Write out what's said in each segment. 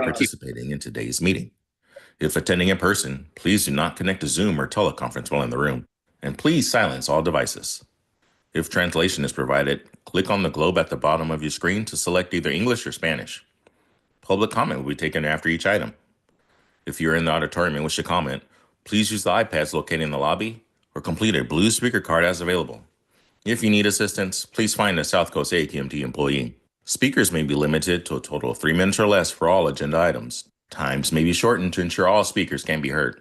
participating in today's meeting. If attending in person, please do not connect to Zoom or teleconference while in the room, and please silence all devices. If translation is provided, click on the globe at the bottom of your screen to select either English or Spanish. Public comment will be taken after each item. If you're in the auditorium and wish to comment, please use the iPads located in the lobby or complete a blue speaker card as available. If you need assistance, please find a South Coast AQMD employee. Speakers may be limited to a total of 3 minutes or less for all agenda items. Times may be shortened to ensure all speakers can be heard.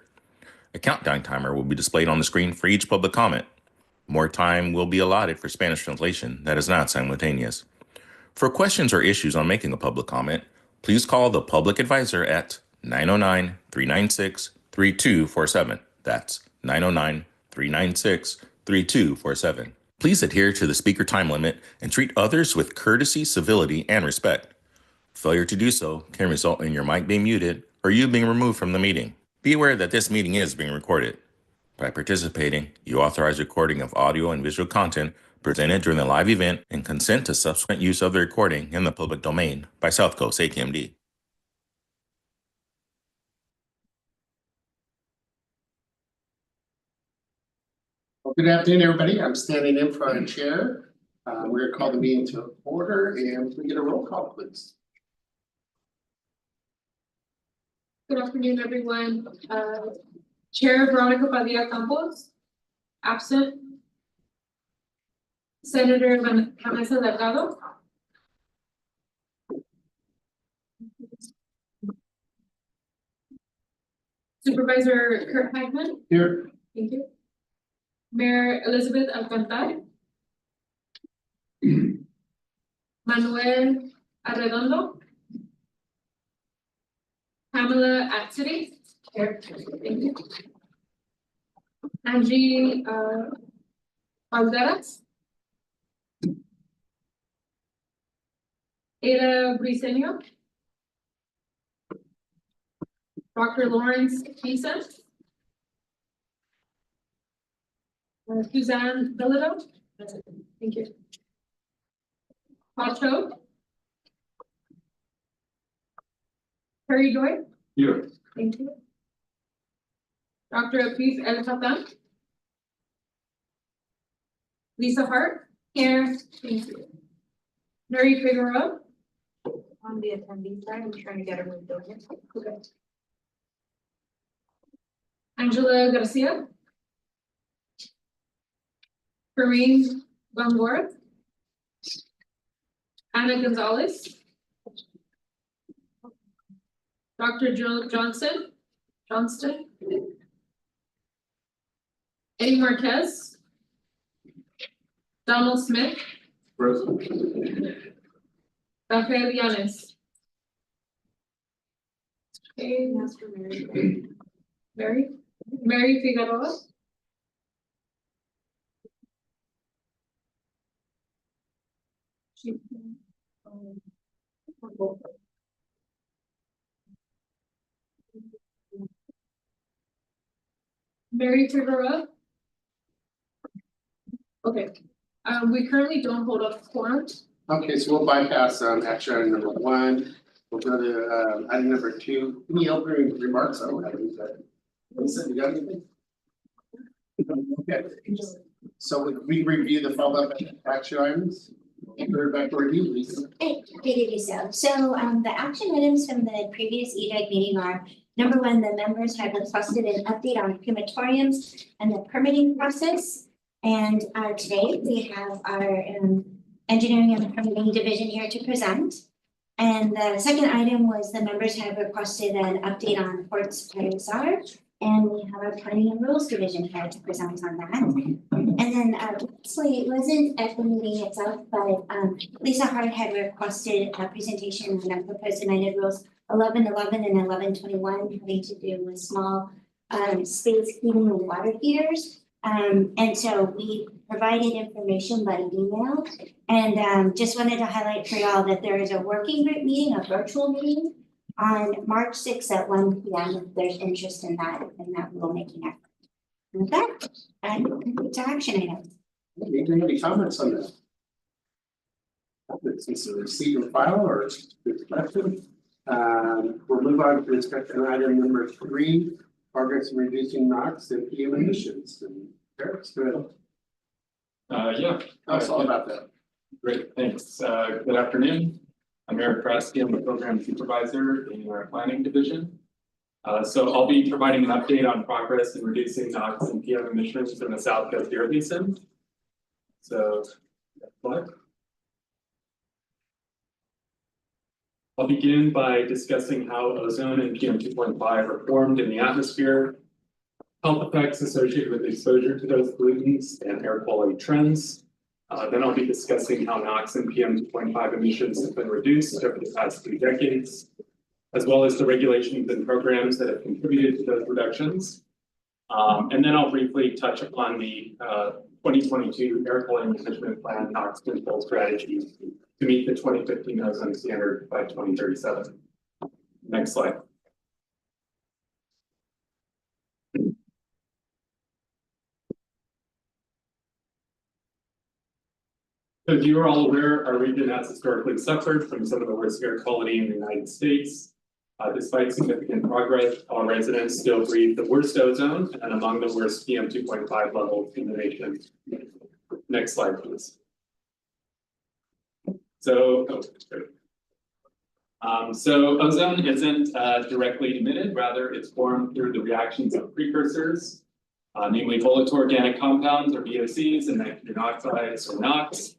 A countdown timer will be displayed on the screen for each public comment. More time will be allotted for Spanish translation that is not simultaneous. For questions or issues on making a public comment, please call the public advisor at 909-396-3247. That's 909-396-3247. Please adhere to the speaker time limit and treat others with courtesy, civility, and respect. Failure to do so can result in your mic being muted or you being removed from the meeting. Be aware that this meeting is being recorded. By participating, you authorize recording of audio and visual content presented during the live event and consent to subsequent use of the recording in the public domain by South Coast AQMD. Well, good afternoon, everybody. I'm standing in for our chair. We're going to call the meeting to order, and we get a roll call, please. Good afternoon, everyone. Chair Veronica Padilla Campos, absent. Senator Vanessa Delgado. Supervisor Kurt Heigman. Here. Thank you. Mayor Elizabeth Alcantar. Manuel Arredondo. Pamela Atsiri. Here. Thank you. Angie Valderas. Ada Briceño. Dr. Lawrence Pisa. Suzanne Bilodeau. Thank you. Paul Cho. Perry Joy. Here. Thank you. Dr. Afif El Khattam. Lisa Hart. Here. Thank you. Nuri Figueroa. On the attendee side, I'm trying to get her moved over. Okay. Angela Garcia. Kareem Bangor. Anna Gonzalez. Dr. Jill Johnston. Eddie Marquez. Donald Smith. Present. Rafael Llanes. Okay. Master Mary. Mary Figueroa. Mary Figueroa. Okay. We currently don't hold up quorum. Okay, so we'll bypass action item number 1. We'll go to item number 2. Any opening remarks? I don't have any. Lisa, you got anything? Okay. So we review the follow-up action items. Back to review, Lisa. Happy to do so. So the action items from the previous EDIC meeting are: number 1, the members have requested an update on crematoriums and the permitting process. And today we have our engineering and permitting division here to present. And the second item was the members have requested an update on Ports ISR. And we have our planning and rules division here to present on that. And then actually it wasn't at the meeting itself, but Lisa Hart had requested a presentation on the proposed amended rules 1111 and 1121 having to do with small space heating and water heaters. And so we provided information by email, and just wanted to highlight for y'all that there is a working group meeting, a virtual meeting on March 6th at 1 p.m. if there's interest in that, and that we'll make an effort. And with that, it's action items. Any comments on that? Since it's a receipt and file or question? We'll move on to discussion item number 3, progress in reducing NOx and PM emissions. And Eric's good. Yeah, Tell us all about that. great, thanks. Good afternoon. I'm Eric Krasky, I'm the program supervisor in our planning division. So I'll be providing an update on progress in reducing NOx and PM emissions in the South Coast Air Basin. So, next slide. I'll begin by discussing how ozone and PM 2.5 are formed in the atmosphere, health effects associated with exposure to those pollutants, and air quality trends. Then I'll be discussing how NOx and PM 2.5 emissions have been reduced over the past 2 decades, as well as the regulations and programs that have contributed to those reductions. And then I'll briefly touch upon the 2022 Air Quality Management Plan NOx control strategy to meet the 2015 ozone standard by 2037. Next slide. So as you are all aware, our region has historically suffered from some of the worst air quality in the United States. Despite significant progress, our residents still breathe the worst ozone and among the worst PM 2.5 levels in the nation. Next slide, please. So ozone isn't directly emitted, rather it's formed through the reactions of precursors, namely volatile organic compounds or VOCs and nitrogen oxides or NOx.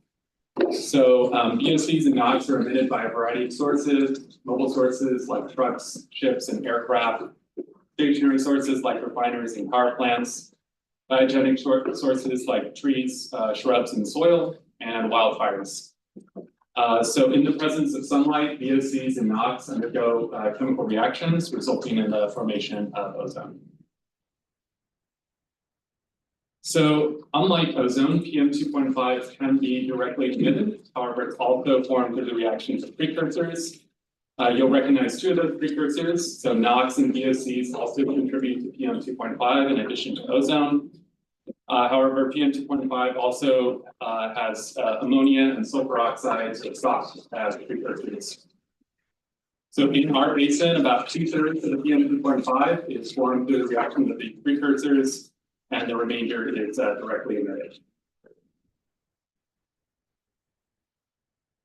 So VOCs and NOx are emitted by a variety of sources, mobile sources like trucks, ships, and aircraft, stationary sources like refineries and power plants, biogenic sources like trees, shrubs, and soil, and wildfires. So in the presence of sunlight, VOCs and NOx undergo chemical reactions, resulting in the formation of ozone. So unlike ozone, PM 2.5 can be directly emitted. However, it's also formed through the reactions of precursors. You'll recognize 2 of those precursors. So NOx and VOCs also contribute to PM 2.5 in addition to ozone. However, PM 2.5 also has ammonia and sulfur oxides or SOx as precursors. So in our basin, about 2/3 of the PM 2.5 is formed through the reaction of the precursors, and the remainder is directly emitted.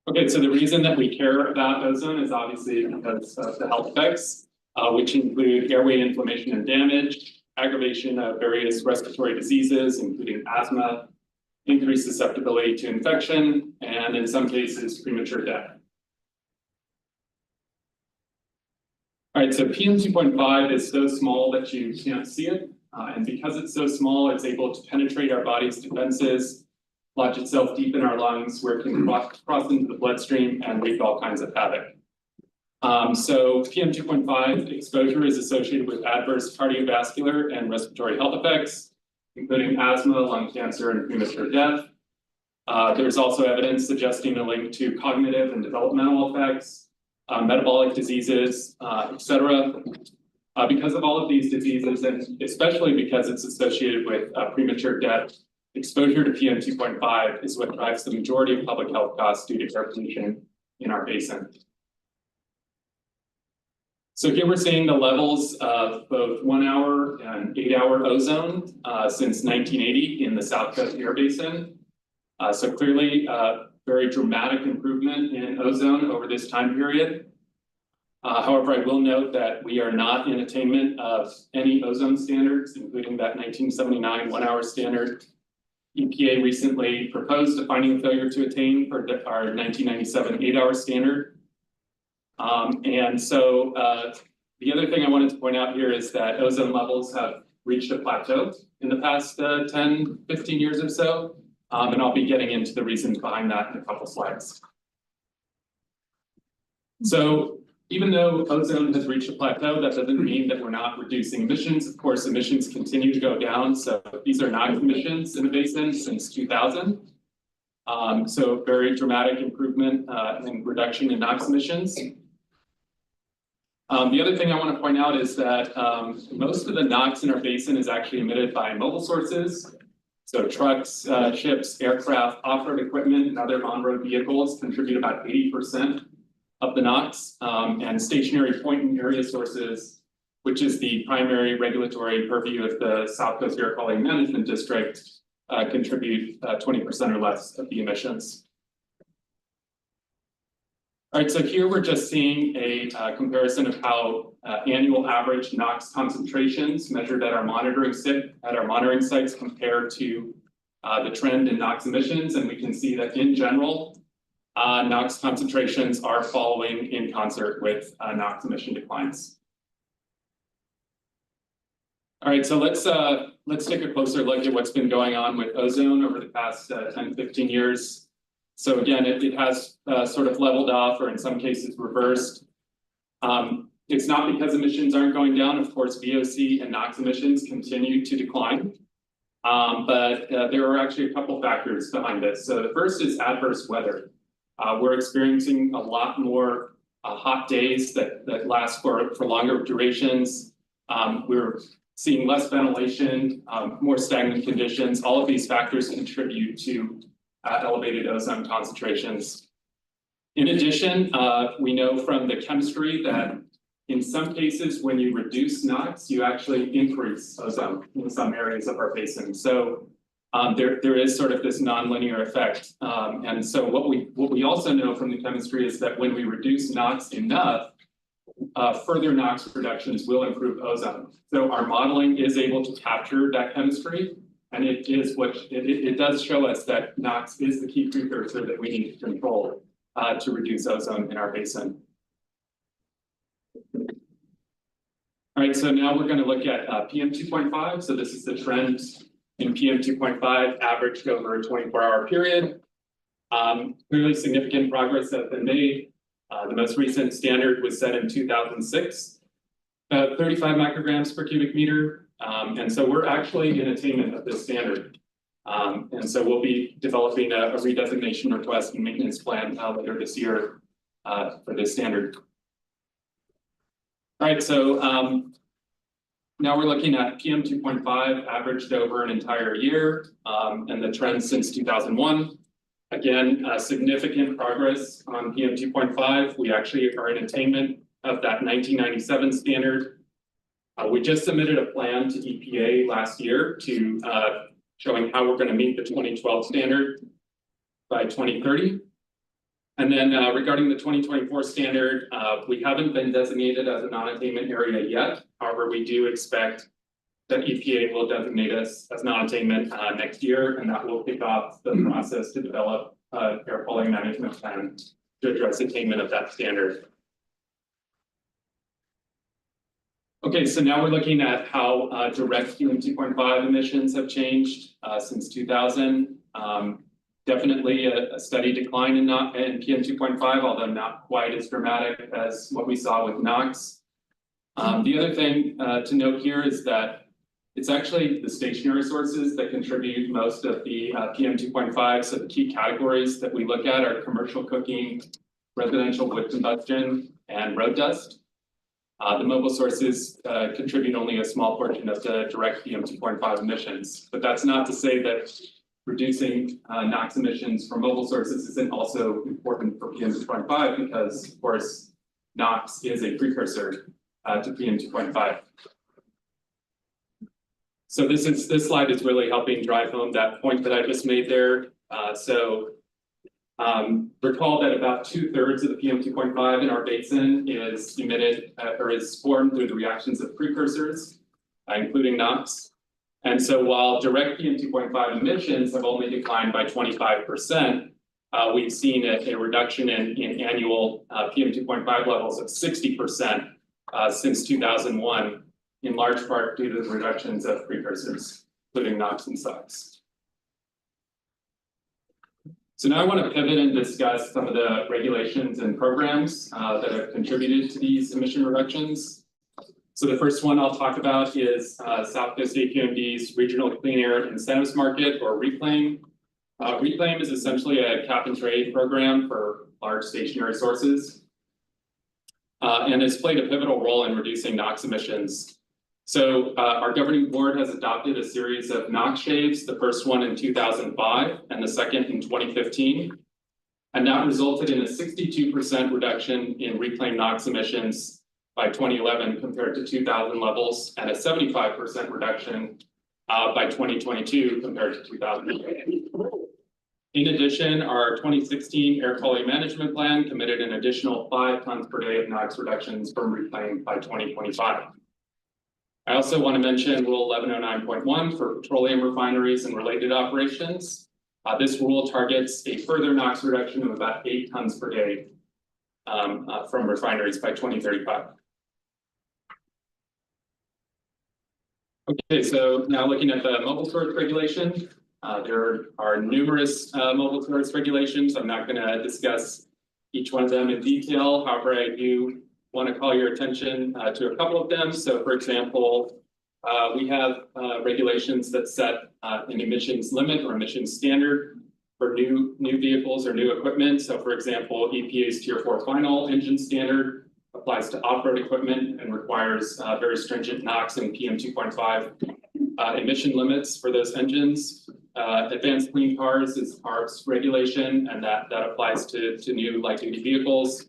Okay, so the reason that we care about ozone is obviously because of the health effects, which include airway inflammation and damage, aggravation of various respiratory diseases, including asthma, increased susceptibility to infection, and in some cases, premature death. All right, so PM 2.5 is so small that you can't see it. And because it's so small, it's able to penetrate our body's defenses, lodge itself deep in our lungs, where it can cross into the bloodstream and wreak all kinds of havoc. So PM 2.5 exposure is associated with adverse cardiovascular and respiratory health effects, including asthma, lung cancer, and premature death. There's also evidence suggesting a link to cognitive and developmental effects, metabolic diseases, etc. Because of all of these diseases, and especially because it's associated with premature death, exposure to PM 2.5 is what drives the majority of public health costs due to air pollution in our basin. So here we're seeing the levels of both 1-hour and 8-hour ozone since 1980 in the South Coast Air Basin. So clearly, very dramatic improvement in ozone over this time period. However, I will note that we are not in attainment of any ozone standards, including that 1979 1-hour standard. EPA recently proposed a finding of failure to attain for our 1997 8-hour standard. And so the other thing I wanted to point out here is that ozone levels have reached a plateau in the past 10, 15 years or so. And I'll be getting into the reasons behind that in a couple slides. So even though ozone has reached a plateau, that doesn't mean that we're not reducing emissions. Of course, emissions continue to go down. So these are NOx emissions in the basin since 2000. So very dramatic improvement in reduction in NOx emissions. The other thing I want to point out is that most of the NOx in our basin is actually emitted by mobile sources. So trucks, ships, aircraft, off-road equipment, and other on-road vehicles contribute about 80% of the NOx, and stationary point and area sources, which is the primary regulatory purview of the South Coast Air Quality Management District, contribute 20% or less of the emissions. All right, so here we're just seeing a comparison of how annual average NOx concentrations measured at our monitoring sites compare to the trend in NOx emissions, and we can see that in general, NOx concentrations are following in concert with NOx emission declines. All right, so let's take a closer look at what's been going on with ozone over the past 10, 15 years. So again, it has sort of leveled off, or in some cases reversed. It's not because emissions aren't going down. Of course, VOC and NOx emissions continue to decline. But there are actually a couple factors behind this. So the first is adverse weather. We're experiencing a lot more hot days that last for longer durations. We're seeing less ventilation, more stagnant conditions. All of these factors contribute to elevated ozone concentrations. In addition, we know from the chemistry that in some cases, when you reduce NOx, you actually increase ozone in some areas of our basin. So there is sort of this nonlinear effect. And so what we also know from the chemistry is that when we reduce NOx enough, further NOx reductions will improve ozone. So our modeling is able to capture that chemistry. And it does show us that NOx is the key precursor that we need to control to reduce ozone in our basin. All right, so now we're going to look at PM 2.5. So this is the trend in PM 2.5 averaged over a 24-hour period. Clearly significant progress has been made. The most recent standard was set in 2006, 35 micrograms per cubic meter. And so we're actually in attainment of this standard. And so we'll be developing a redesignation request and maintenance plan later this year for this standard. All right, so now we're looking at PM 2.5 averaged over an entire year and the trend since 2001. Again, significant progress on PM 2.5. We actually are in attainment of that 1997 standard. We just submitted a plan to EPA last year to showing how we're going to meet the 2012 standard by 2030. And then regarding the 2024 standard, we haven't been designated as a non-attainment area yet. However, we do expect that EPA will designate us as non-attainment next year, and that will kick off the process to develop an air quality management plan to address attainment of that standard. Okay, so now we're looking at how direct PM 2.5 emissions have changed since 2000. Definitely a steady decline in PM 2.5, although not quite as dramatic as what we saw with NOx. The other thing to note here is that it's actually the stationary sources that contribute most of the PM 2.5. So the key categories that we look at are commercial cooking, residential wood combustion, and road dust. The mobile sources contribute only a small portion of the direct PM 2.5 emissions, but that's not to say that reducing NOx emissions from mobile sources isn't also important for PM 2.5 because, of course, NOx is a precursor to PM 2.5. So this slide is really helping drive home that point that I just made there. Recall that about 2/3 of the PM 2.5 in our basin is emitted or is formed through the reactions of precursors, including NOx. And so while direct PM 2.5 emissions have only declined by 25%, we've seen a reduction in annual PM 2.5 levels of 60% since 2001, in large part due to the reductions of precursors, including NOx and SOx. So now I want to pivot and discuss some of the regulations and programs that have contributed to these emission reductions. So the first one I'll talk about is South Coast AQMD's Regional Clean Air Incentives Market, or RECLAIM. RECLAIM is essentially a cap and trade program for large stationary sources. And it's played a pivotal role in reducing NOx emissions. So our governing board has adopted a series of NOx shaves, the first one in 2005 and the second in 2015. And that resulted in a 62% reduction in reclaimed NOx emissions by 2011 compared to 2000 levels, and a 75% reduction by 2022 compared to 2000. In addition, our 2016 air quality management plan committed an additional 5 tons per day of NOx reductions from reclaimed by 2025. I also want to mention Rule 1109.1 for petroleum refineries and related operations. This rule targets a further NOx reduction of about 8 tons per day from refineries by 2035. Okay, so now looking at the mobile storage regulation, there are numerous mobile storage regulations. I'm not going to discuss each one of them in detail. However, I do want to call your attention to a couple of them. So, for example, we have regulations that set an emissions limit or emissions standard for new vehicles or new equipment. So, for example, EPA's Tier 4 final engine standard applies to off-road equipment and requires very stringent NOx and PM 2.5 emission limits for those engines. Advanced Clean Cars is CARB's regulation, and that applies to new light-duty vehicles.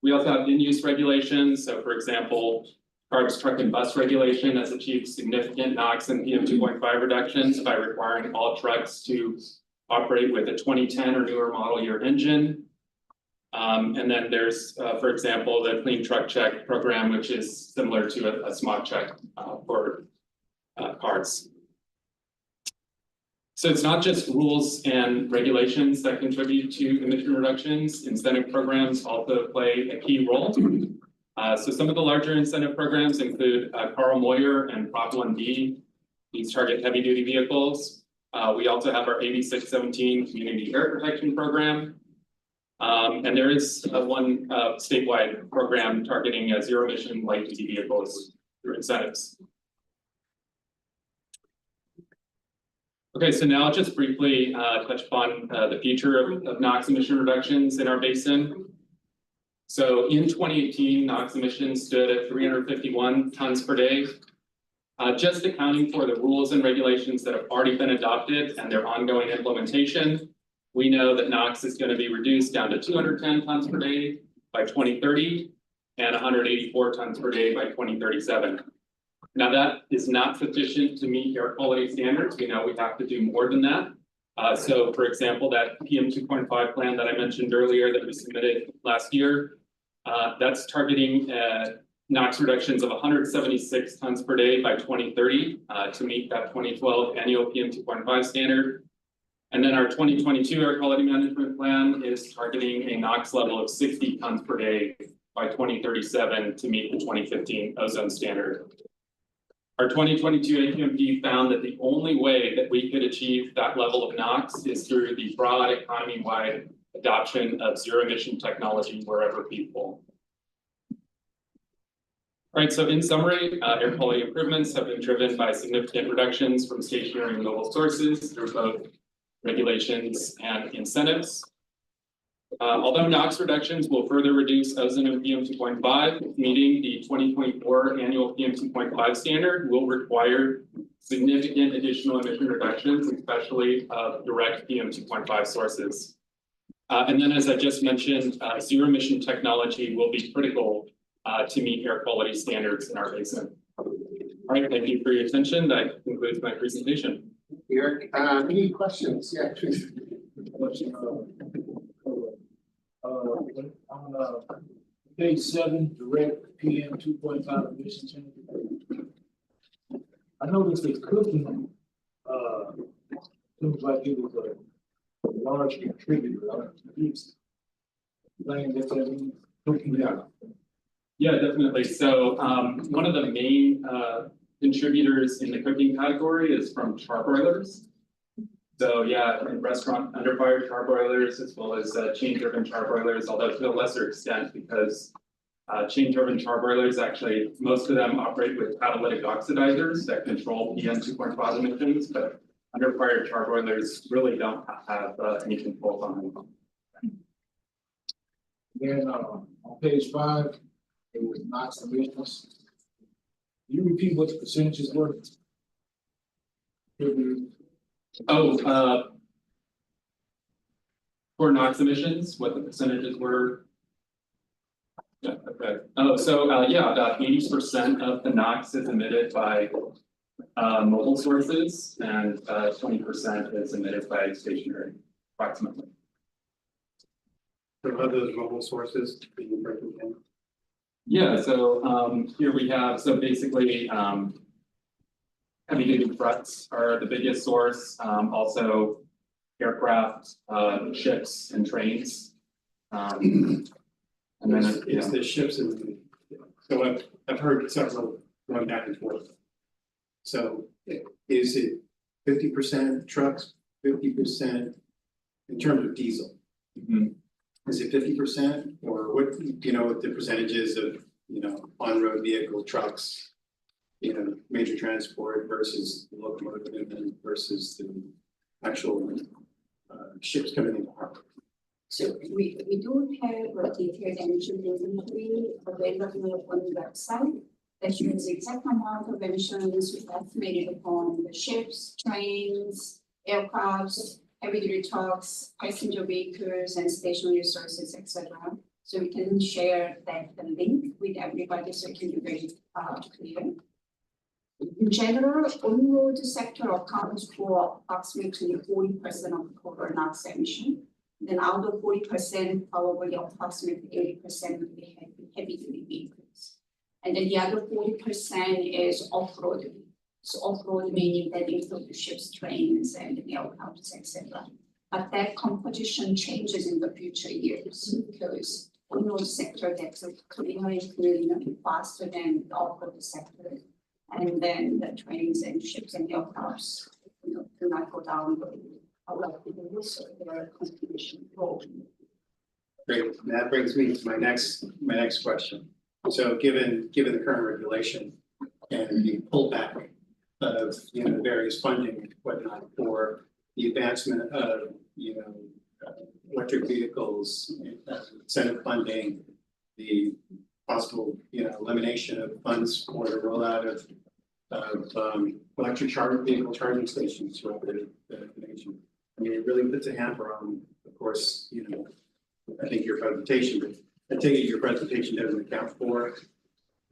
We also have in-use regulations. So, for example, CARB's truck and bus regulation has achieved significant NOx and PM 2.5 reductions by requiring all trucks to operate with a 2010 or newer model year engine. And then there's, for example, the Clean Truck Check program, which is similar to a smog check for cars. So it's not just rules and regulations that contribute to emission reductions. Incentive programs also play a key role. So some of the larger incentive programs include Carl Moyer and Prop 1D. These target heavy duty vehicles. We also have our AB 617 Community Air Protection Program. And there is one statewide program targeting zero emission light duty vehicles through incentives. Okay, so now I'll just briefly touch upon the future of NOx emission reductions in our basin. So in 2018, NOx emissions stood at 351 tons per day. Just accounting for the rules and regulations that have already been adopted and their ongoing implementation, we know that NOx is going to be reduced down to 210 tons per day by 2030 and 184 tons per day by 2037. Now that is not sufficient to meet air quality standards. We know we have to do more than that. So for example, that PM 2.5 plan that I mentioned earlier that we submitted last year, that's targeting NOx reductions of 176 tons per day by 2030 to meet that 2012 annual PM 2.5 standard. And then our 2022 air quality management plan is targeting a NOx level of 60 tons per day by 2037 to meet the 2015 ozone standard. Our 2022 AQMD found that the only way that we could achieve that level of NOx is through the broad economy-wide adoption of zero-emission technology wherever feasible. All right, so in summary, air quality improvements have been driven by significant reductions from stationary and mobile sources through both regulations and incentives. Although NOx reductions will further reduce ozone and PM 2.5, meeting the 2024 annual PM 2.5 standard will require significant additional emission reductions, especially direct PM 2.5 sources. And then, as I just mentioned, zero emission technology will be critical to meet air quality standards in our basin. All right, thank you for your attention. That concludes my presentation. Eric, any questions? Yeah, please. On page 7, direct PM 2.5 emission change. I noticed that cooking seems like it was a large contributor. Cooking. Yeah, definitely. So one of the main contributors in the cooking category is from charbroilers. So yeah, in restaurant under fire charbroilers, as well as chain-driven charbroilers, although to a lesser extent, because chain-driven charbroilers, actually, most of them operate with catalytic oxidizers that control PM 2.5 emissions, but under fire charbroilers really don't have any control on them. Then on page 5, it was NOx emissions. Can you repeat what the percentages were? Oh, For NOx emissions, what the percentages were. Yeah, okay. Oh, so yeah, about 80% of the NOx is emitted by mobile sources and 20% is emitted by stationary, approximately. So of those mobile sources, can you break them down? Yeah, so here we have, so basically heavy duty trucks are the biggest source, also aircraft, ships and trains. And then It's the ships and, so I've heard several going back and forth. So is it 50% trucks, 50% in terms of diesel? Mhm. Is it 50% or what, you know, what the percentages of, you know, on-road vehicle trucks? You know, major transport versus the locomotive and versus the actual ships coming into harbor. So we do have a detailed emission inventory available on the website that shows the exact amount of emissions we estimated upon the ships, trains, aircrafts, heavy duty trucks, passenger vehicles and stationary sources, etc. So we can share that the link with everybody so it can be very clear. In general, on-road sector accounts for approximately 40% of total NOx emission. Then out of 40%, probably approximately 80% would be heavy duty vehicles. And then the other 40% is off-road. So off-road meaning that includes ships, trains, and aircrafts, etc. But that composition changes in the future years because on-road sector gets cleaner and cleaner faster than the off-road sector. And then the trains and ships and aircrafts, you know, do not go down a lot of so their contribution role. Great, and that brings me to my next question. So given the current regulation and the pullback of, you know, various funding and whatnot for the advancement of, you know, electric vehicles, incentive funding, the possible, you know, elimination of funds for the rollout of electric vehicle charging stations throughout the nation. I mean, it really puts a hamper on, of course, you know, I think your presentation, but I take it your presentation doesn't account for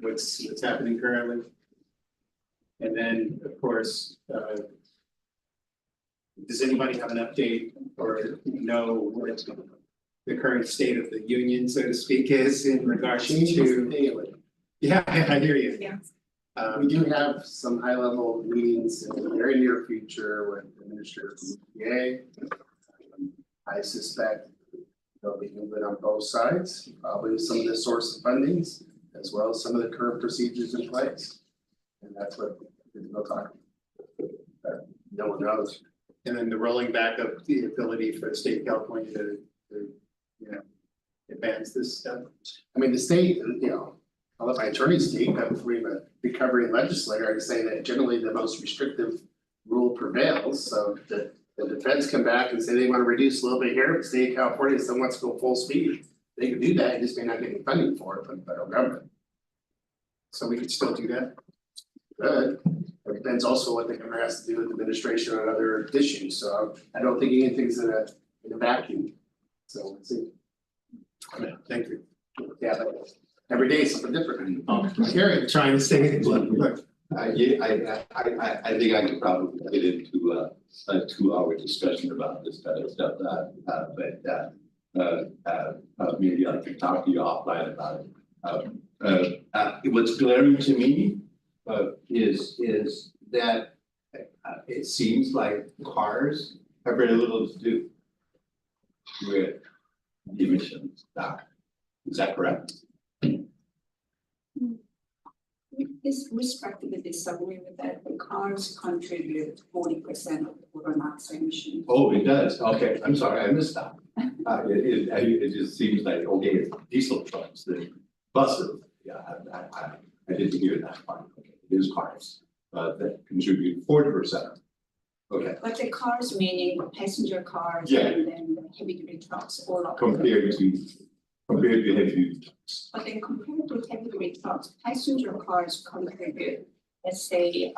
what's happening currently. And then, of course, does anybody have an update or know what the current state of the union, so to speak, is in regards to daily? Yeah, I hear you. Yeah. We do have some high level meetings in the very near future with the Minister of EPA. I suspect there'll be movement on both sides, probably some of the source of fundings, as well as some of the current procedures in place. And that's what we'll talk about. No one knows. And then the rolling back of the ability for the state of California to you know, advance this stuff. I mean, the state, you know, I'll let my attorney speak, I'm a recovering legislator, I can say that generally the most restrictive rule prevails, so the defense come back and say they want to reduce a little bit here, but the state of California still wants to go full speed. They can do that, just may not get any funding for it from the federal government. So we could still do that. Good. It depends also what the governor has to do with administration on other issues, so I don't think anything's in a vacuum. So let's see. Thank you. Yeah, but every day is something different. Gary, trying to stay. I think I could probably get into a 2-hour discussion about this kind of stuff, but maybe I can talk to you offline about it. What's glaring to me is that it seems like cars have very little to do with emissions. Is that correct? This respectively disagree with that. The cars contribute 40% of the total NOx emissions. Oh, it does. Okay, I'm sorry, I missed that. It just seems like, okay, it's diesel trucks, the buses. Yeah, I didn't hear that part. Okay, it is cars that contribute 40%. Okay. But the cars meaning passenger cars Yeah. and then the heavy duty trucks, all of them. Compared to heavy duty trucks. But then compared to heavy duty trucks, passenger cars contribute, let's say,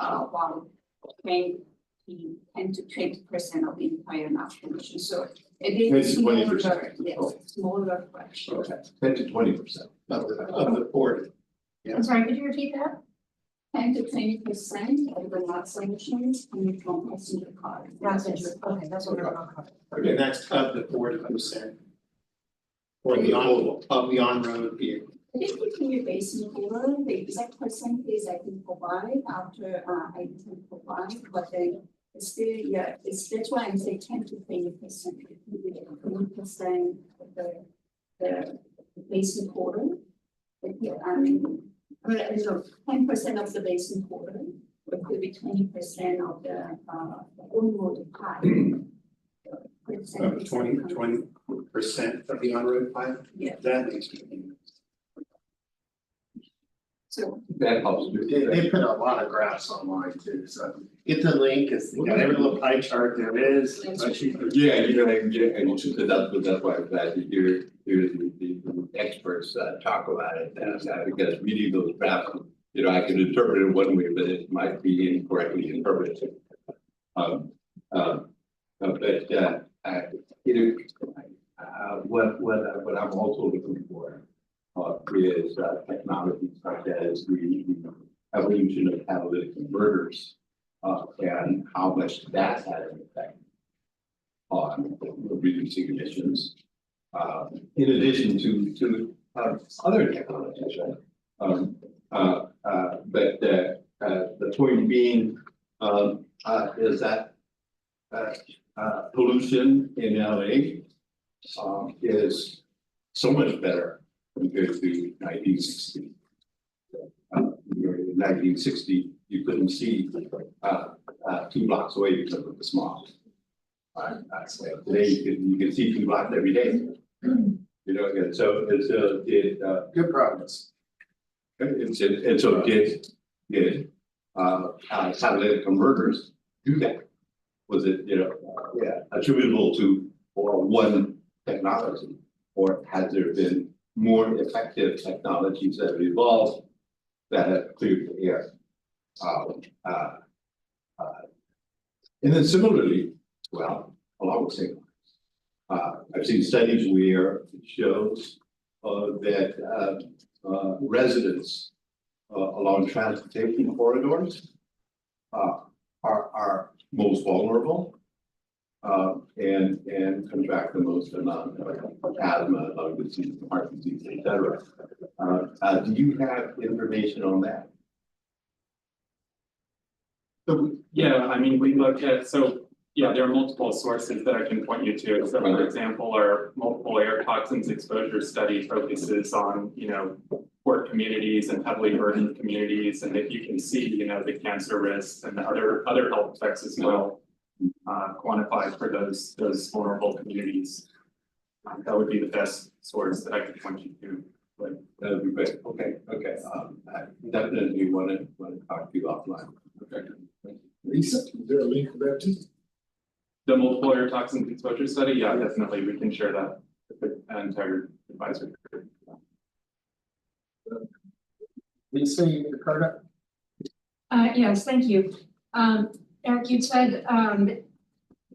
20 be 10 to 20% of the entire mass pollution, so it 10 is to 20%. smaller, yes, smaller fraction. Okay, 10 to 20% of the port. I'm sorry, could you repeat that? 10 to 20% of the NOx emissions coming from passenger cars. Okay, that's what we're talking about. And that's of the 40%. For the of the on-road vehicle. I think between your basin order, the exact percentage I can provide after I can provide, but then it's still, yeah, that's why I'm saying 10 to 20%. 20% of the basin quarter. But yeah, I mean, no, 10% of the basin quarter, it could be 20% of the on-road pie. Percentage. 20% of the on-road pilot? Yeah. That makes me. So That helps. They put a lot of graphs online too, so get the link, it's got every little pie chart there is. Yeah, that's why I'm glad to hear the experts talk about it, because reading those graphs, I can interpret it one way, but it might be incorrectly interpreted. What I'm also looking for is technologies such as the evolution of catalytic converters and how much that had an effect on reducing emissions. In addition to other technologies, right? But the point being is that pollution in LA is so much better compared to 1960. In 1960, you couldn't see 2 blocks away because of the smog. Today you can see 2 blocks every day. And so Good progress. and so did catalytic converters do that? Was it attributable to one technology, or has there been more effective technologies that have evolved that have cleared the air? And then similarly, well, along the same lines, I've seen studies where it shows that residents along transportation corridors are most vulnerable and contract the most amount of asthma, lung disease, heart disease, etc. Do you have information on that? So, yeah, I mean, we look at, there are multiple sources that I can point you to. So for example, our multiple air toxins exposure study focuses on, poor communities and heavily burdened communities. And if you can see, the cancer risks and the other health effects as well, quantified for those vulnerable communities. That would be the best source that I could point you to. But That would be great. Okay. I definitely want to talk to you offline. Okay. Lisa, is there a link for that too? the multiple air toxins exposure study, yeah, definitely, we can share that with the entire advisory group. Lisa, you card up? Yes, thank you. Eric, you said,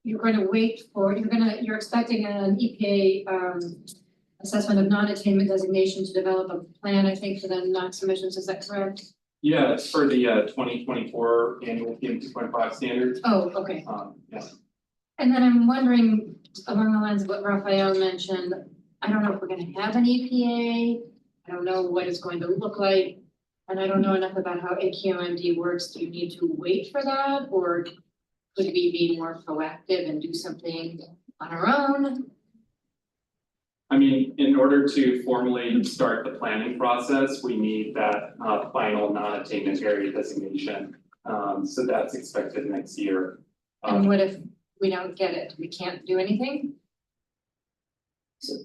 you're going to wait for, you're expecting an EPA, assessment of non-attainment designation to develop a plan, I think, for the NOx emissions, is that correct? Yeah, it's for the 2024 annual PM 2.5 standards. Oh, okay. Yes. And then I'm wondering, along the lines of what Raphael mentioned, I don't know if we're gonna have an EPA. I don't know what it's going to look like. And I don't know enough about how AQMD works. Do you need to wait for that? Or could we be more proactive and do something on our own? I mean, in order to formally start the planning process, we need that final non-attainment area designation. So that's expected next year. And what if we don't get it? We can't do anything? So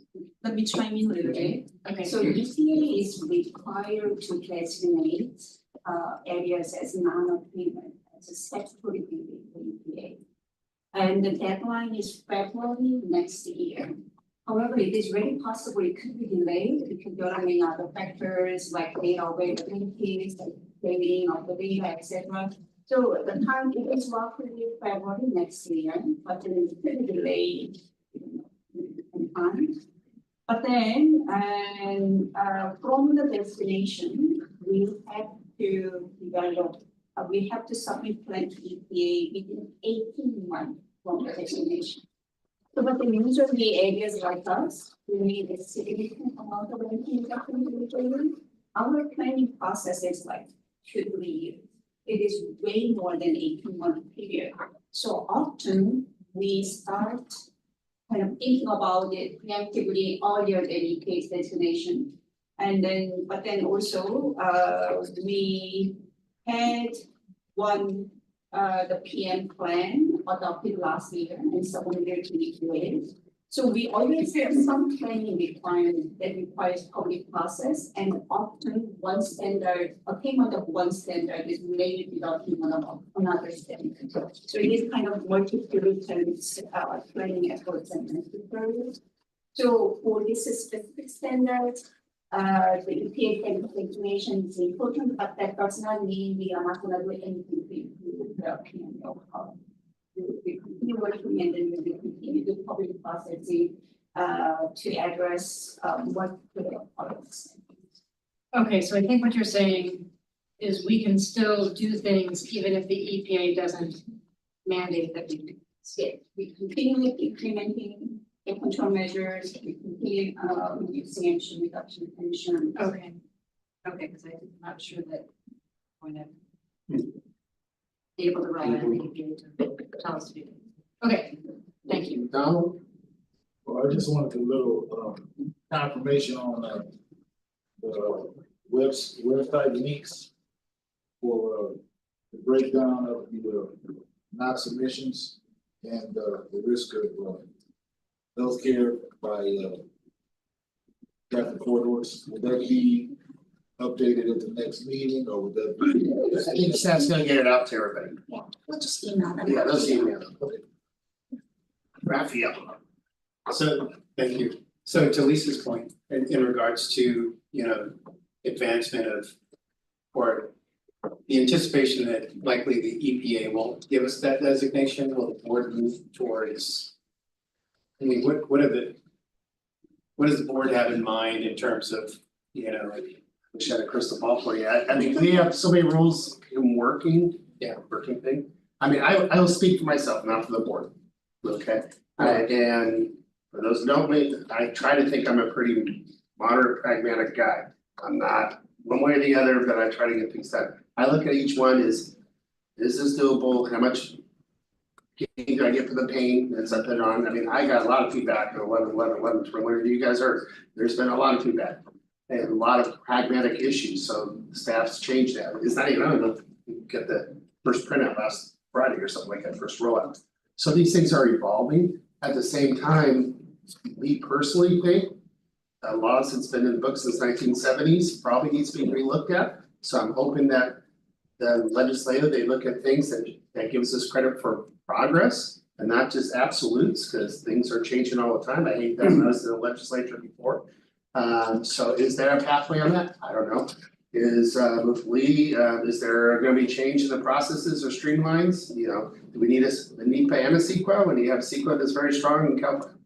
let me chime in a little bit. Okay. So EPA is required to designate areas as non-attainment as a statutory duty for EPA. And the deadline is February next year. However, it is very possible it could be delayed because there are many other factors like data availability, like dating of the data, etc. So the target is roughly February next year, but it is pretty delayed in time. But then, from the destination, we have to develop, we have to submit plan to EPA within 18 months from the destination. So, but the usually areas like us, we need a significant amount of information. Our planning process is like 2-3 years. It is way more than 18-month period. So often we start kind of thinking about it preemptively earlier than EPA's destination. And then, but then also, we had the PM plan adopted last year and submitted to EPA. So we always have some planning requirement that requires public process, and often one standard, attainment of one standard is related to the attainment of another standard. So it is kind of multi-filtered planning efforts and necessary. So for this specific standard, the EPA technical information is important, but that does not mean we are not going to do anything to improve the opinion of we continue working, and then we will continue the public processing to address what could have products. Okay, so I think what you're saying is we can still do things even if the EPA doesn't mandate that we do. Yeah, we continue implementing the control measures, we continue reducing emission reduction emissions. Okay. Okay, because I'm not sure that we're going to be able to rely on the EPA to tell us to do things. Okay, thank you. Donald? Well, I just wanted a little confirmation on the website links for the breakdown of the NOx emissions and the risk of healthcare by traffic corridors. Would that be updated at the next meeting, or would that be? I think staff's gonna get it out to everybody. Yeah, we'll just email them. Yeah, those emails. Raphael. So, thank you. So to Lisa's point, in regards to, advancement of, or the anticipation that likely the EPA won't give us that designation, will the board move towards? I mean, what does the board have in mind in terms of, Wish I had a crystal ball for you. I mean, we have so many rules in working thing. I mean, I will speak for myself, not for the board. Okay, and for those who know me, I try to think I'm a pretty moderate, pragmatic guy. I'm not one way or the other, but I try to get things done. I look at each one is this doable? How much do I get for the paint as I put it on? I mean, I got a lot of feedback on 11 from where you guys are. There's been a lot of feedback and a lot of pragmatic issues, so staff's changed that. It's not even, I don't know if you get the first printout last Friday or something like that, first rollout. So these things are evolving. At the same time, we personally think a law that's been in the book since 1970s probably needs to be relooked at. So I'm hoping that the legislative, they look at things that gives us credit for progress and not just absolutes, because things are changing all the time. I hate that when I was in the legislature before. So is there a pathway on that? I don't know. Is there gonna be change in the processes or streamlines? Do we need a NEPA and a CEQA when you have CEQA that's very strong in California?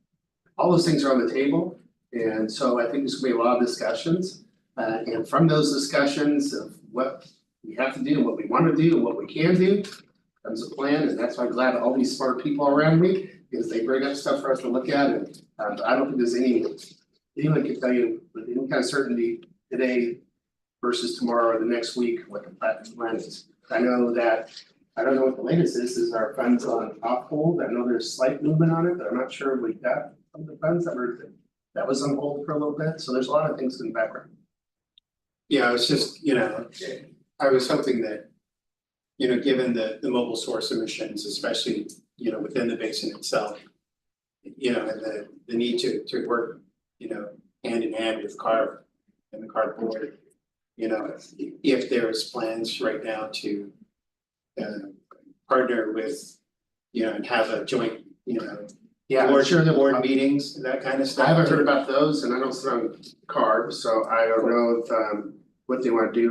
All those things are on the table. And so I think there's gonna be a lot of discussions. And from those discussions of what we have to do, and what we want to do, and what we can do, comes a plan. And that's why I'm glad all these smart people around me, because they bring up stuff for us to look at. And I don't think there's anyone can tell you with any kind of certainty today versus tomorrow or the next week what the plan is. I know that, I don't know what the latest is our funds on off hold. I know there's slight movement on it, but I'm not sure we got some of the funds that was on hold for a little bit. So there's a lot of things in the background. Yeah, it's just, I was hoping that, given the mobile source emissions, especially, within the basin itself. And the need to work, hand in hand with CARB and the CARB board. If there's plans right now to partner with, and have a joint, Yeah, I'm sure that board meetings, that kind of stuff. I haven't heard about those, and I don't sit on CARB, so I don't know if what they want to do.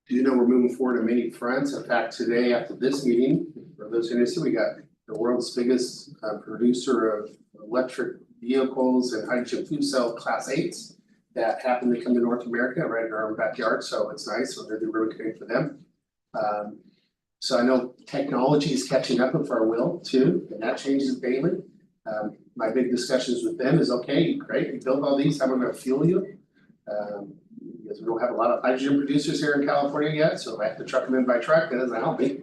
do you know we're moving forward on many fronts? In fact, today after this meeting, for those who see, we got the world's biggest producer of electric vehicles and hydrogen fuel cell class 8s that happen to come to North America right in our own backyard. So it's nice. So they're really great for them. So I know technology is catching up with our will too, and that changes daily. My big discussions with them is, okay, great, you build all these, how am I gonna fuel you? Because we don't have a lot of hydrogen producers here in California yet, so if I have to truck them in by truck, that doesn't help me.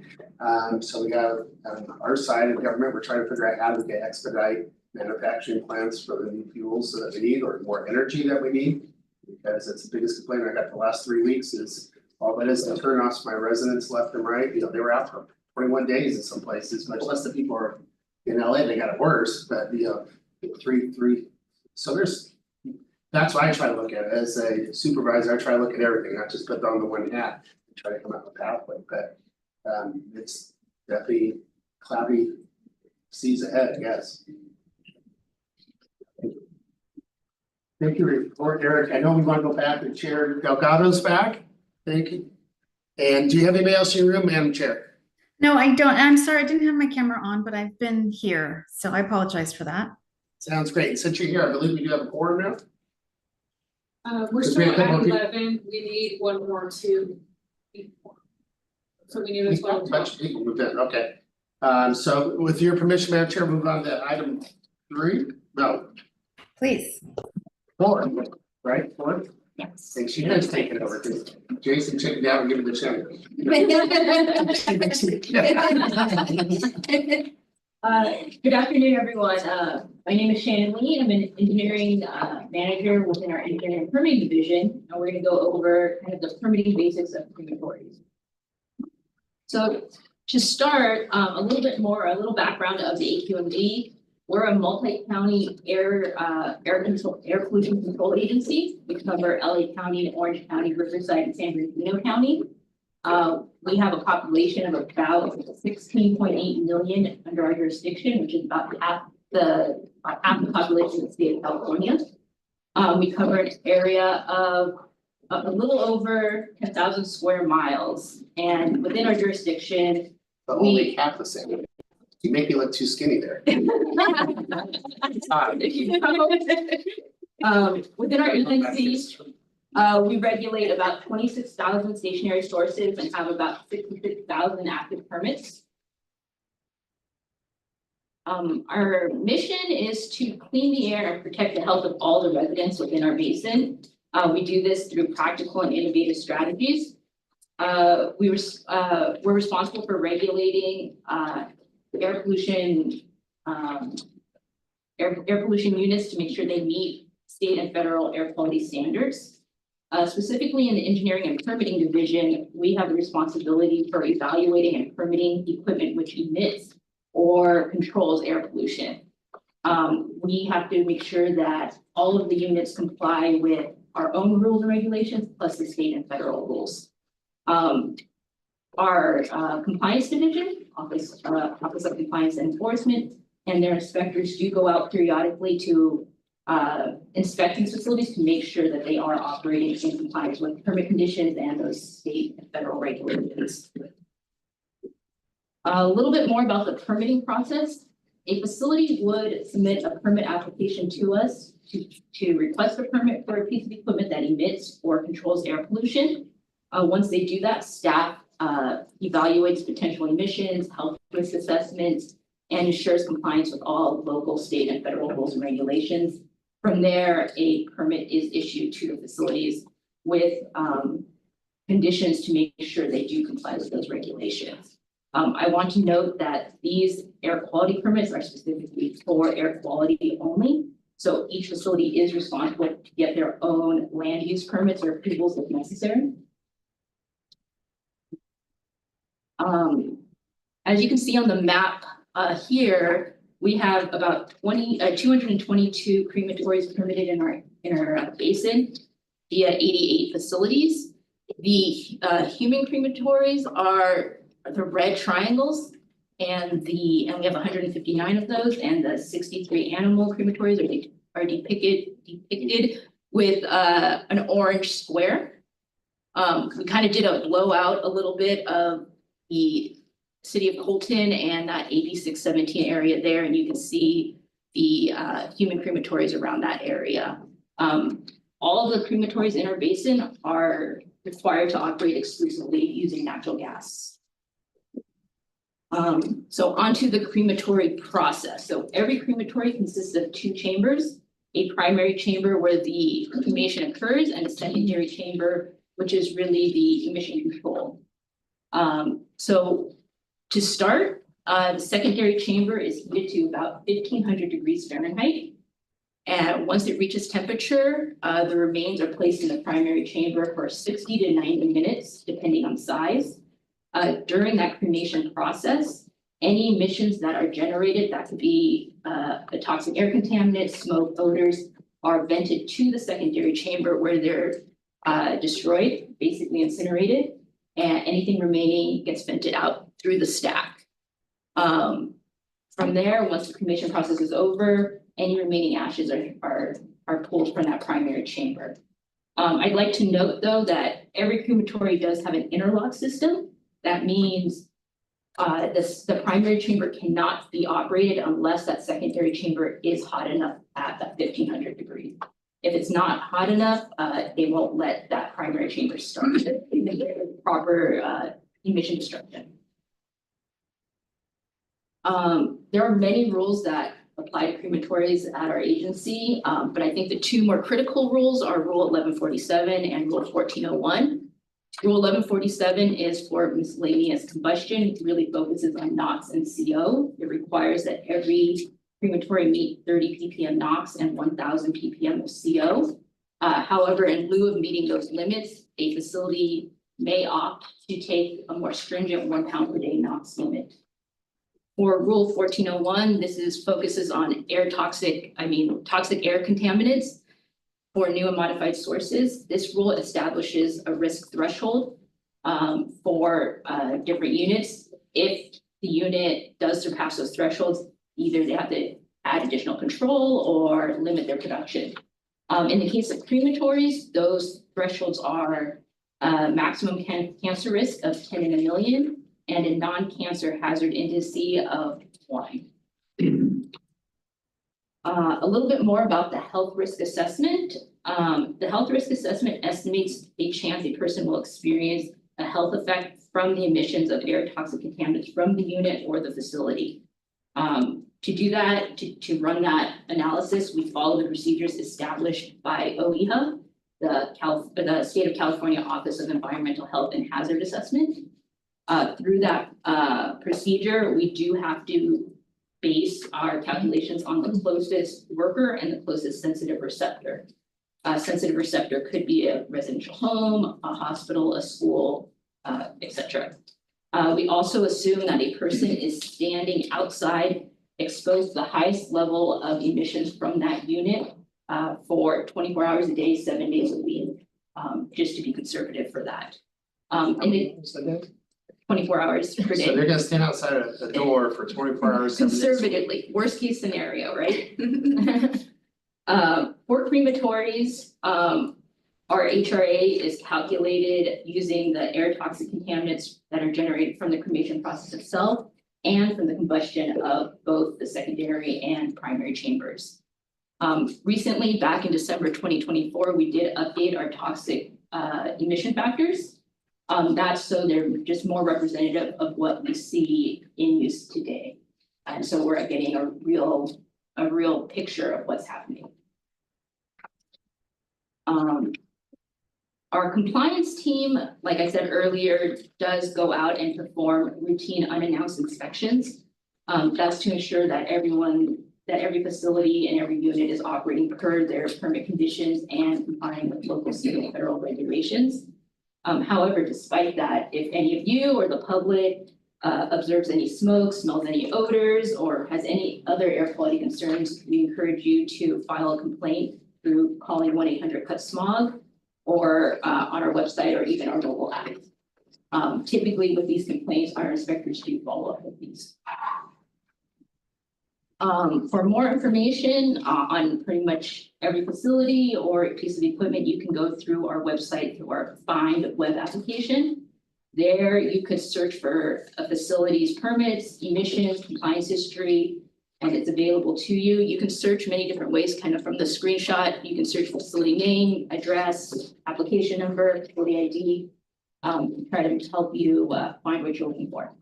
So we got on our side of government, we're trying to figure out how to get expedite manufacturing plants for the new fuels that we need, or more energy that we need. Because that's the biggest complaint I got the last 3 weeks is all that is to turn off my residents left and right. You know, they were out for 21 days in some places, much less the people are in LA, they got it worse, but three. So that's why I try to look at it as a supervisor. I try to look at everything, not just put on the one hat and try to come up with a pathway, but it's definitely cloudy seas ahead, yes. Thank you, report, Eric. I know we want to go back and Chair Delgado's back. Thank you. And do you have anybody else in your room, Madam Chair? No, I don't. I'm sorry, I didn't have my camera on, but I've been here, so I apologize for that. Sounds great. Since you're here, I believe we do have a quorum now. We're Because we still have a couple at of people- 11, we need one more to. So we need a We total. got a bunch of people moved in, okay. So with your permission, Madam Chair, move on to item 3, no, Please. 4, right, 4? Yes. And she has taken over, because Jason took it down and give it the check. Good afternoon, everyone. My name is Shannon Lee. I'm an engineering manager within our engineering and permitting division. And we're going to go over kind of the permitting basics of crematories. So to start, a little background of the AQMD. We're a multi-county air pollution control agency. We cover LA County, Orange County, Riverside, and San Bernardino County. We have a population of about 16.8 million under our jurisdiction, which is about half the population of the state of California. We cover an area of a little over 10,000 square miles, and within our jurisdiction, But only half the same. You make me look too skinny there. Within our agency, we regulate about 26,000 stationary sources and have about 66,000 active permits. Our mission is to clean the air and protect the health of all the residents within our basin. We do this through practical and innovative strategies. We're responsible for regulating air pollution units to make sure they meet state and federal air quality standards. Specifically in the engineering and permitting division, we have the responsibility for evaluating and permitting equipment which emits or controls air pollution. We have to make sure that all of the units comply with our own rules and regulations, plus the state and federal rules. Our compliance division, Office of Compliance and Enforcement, and their inspectors do go out periodically to inspect these facilities to make sure that they are operating in compliance with permit conditions and those state and federal regulations. A little bit more about the permitting process. A facility would submit a permit application to us to request a permit for a piece of equipment that emits or controls air pollution. Once they do that, staff evaluates potential emissions, health risk assessments, and ensures compliance with all local, state, and federal rules and regulations. From there, a permit is issued to the facilities with conditions to make sure they do comply with those regulations. I want to note that these air quality permits are specifically for air quality only. So each facility is responsible to get their own land use permits or approvals if necessary. As you can see on the map here, we have about 222 crematories permitted in our basin via 88 facilities. The human crematories are the red triangles, and we have 159 of those, and the 63 animal crematories are depicted with an orange square. We kind of did a blowout a little bit of the city of Colton and that AB 617 area there, and you can see the human crematories around that area. All of the crematories in our basin are required to operate exclusively using natural gas. So onto the crematory process. So every crematory consists of 2 chambers, a primary chamber where the cremation occurs and a secondary chamber, which is really the emission control. So to start, the secondary chamber is heated to about 1500 degrees Fahrenheit. And once it reaches temperature, the remains are placed in the primary chamber for 60 to 90 minutes, depending on size. During that cremation process, any emissions that are generated, that could be a toxic air contaminant, smoke, odors, are vented to the secondary chamber where they're destroyed, basically incinerated, and anything remaining gets vented out through the stack. From there, once the cremation process is over, any remaining ashes are pulled from that primary chamber. I'd like to note, though, that every crematory does have an interlock system. That means the primary chamber cannot be operated unless that secondary chamber is hot enough at that 1500 degrees. If it's not hot enough, they won't let that primary chamber start the proper emission destruction. There are many rules that apply to crematories at our agency, but I think the 2 more critical rules are Rule 1147 and Rule 1401. Rule 1147 is for miscellaneous combustion. It really focuses on NOx and CO. It requires that every crematory meet 30 ppm NOx and 1000 ppm of CO. However, in lieu of meeting those limits, a facility may opt to take a more stringent 1 pound per day NOx limit. For Rule 1401, this focuses on toxic air contaminants for new and modified sources. This rule establishes a risk threshold for different units. If the unit does surpass those thresholds, either they have to add additional control or limit their production. In the case of crematories, those thresholds are maximum cancer risk of 10 in a million and a non-cancer hazard indice of 1. A little bit more about the health risk assessment. The health risk assessment estimates a chance a person will experience a health effect from the emissions of air toxic contaminants from the unit or the facility. To do that, to run that analysis, we follow the procedures established by OEHA, the State of California Office of Environmental Health and Hazard Assessment. Through that procedure, we do have to base our calculations on the closest worker and the closest sensitive receptor. A sensitive receptor could be a residential home, a hospital, a school, etc. We also assume that a person is standing outside, exposed to the highest level of emissions from that unit for 24 hours a day, 7 days a week, just to be conservative for that. 24 hours per day. So they're gonna stand outside of the door for 24 hours. Conservatively, worst case scenario, right? For crematories, our HRA is calculated using the air toxic contaminants that are generated from the cremation process itself and from the combustion of both the secondary and primary chambers. Recently, back in December 2024, we did update our toxic emission factors. That's so they're just more representative of what we see in use today. And so we're getting a real picture of what's happening. Our compliance team, like I said earlier, does go out and perform routine unannounced inspections. That's to ensure that every facility and every unit is operating per their permit conditions and complying with local, state, and federal regulations. However, despite that, if any of you or the public observes any smoke, smells any odors, or has any other air quality concerns, we encourage you to file a complaint through calling 1-800-CUT-SMOG or on our website or even our mobile app. Typically with these complaints, our inspectors do follow up with these. For more information on pretty much every facility or piece of equipment, you can go through our website through our Find web application. There you could search for a facility's permits, emissions, compliance history, and it's available to you. You can search many different ways, kind of from the screenshot. You can search facility name, address, application number, facility ID. Try to help you find what you're looking for.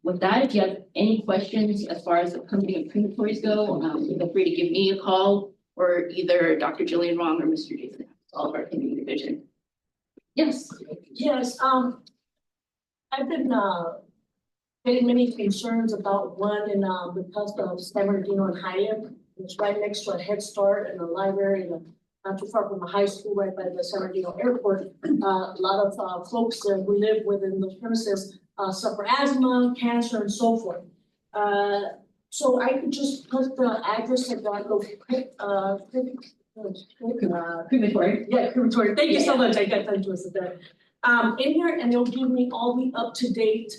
With that, if you have any questions as far as the permitting and crematories go, feel free to give me a call or either Dr. Jillian Wong or Mr. Jason, all of our community division. Yes. Yes, I've been getting many concerns about one in because of San Bernardino and Highland. It's right next to a Head Start and a library, and not too far from a high school, right by the San Bernardino Airport. A lot of folks who live within those premises suffer asthma, cancer, and so forth. So I could just put the address of that Crematory. Yeah, crematory. Thank you so much. I got that twisted there. In here, and it'll give me all the up-to-date,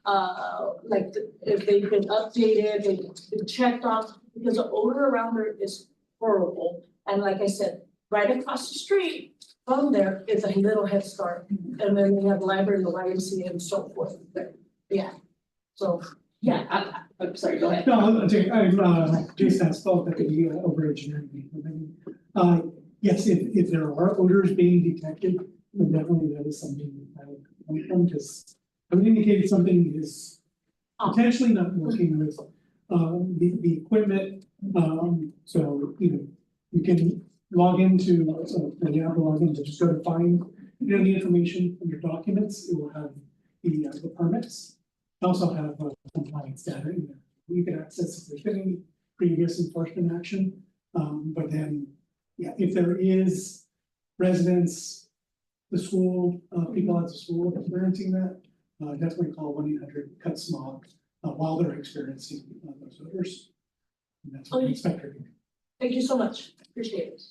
if they've been updated, they've been checked off, because the odor around there is horrible. And like I said, right across the street from there is a little Head Start. And then we have the library, the YMCA, and so forth there. Yeah. So, Yeah, I'm sorry, go ahead. No, I'm Jason Asphalt at the over engineering. Yes, if there are odors being detected, then definitely that is something that I would want them, because I would indicate something is potentially not working with the equipment. So you can log into, so when you have to log in to just go to find the information from your documents, it will have the permits. Also have compliance data in there. You can access if there's been any previous enforcement action. But then, yeah, if there is residents, the school, people at the school experiencing that, definitely call 1-800-CUT-SMOG while they're experiencing those odors. And that's what the inspector can do. thank you so much. Appreciate it.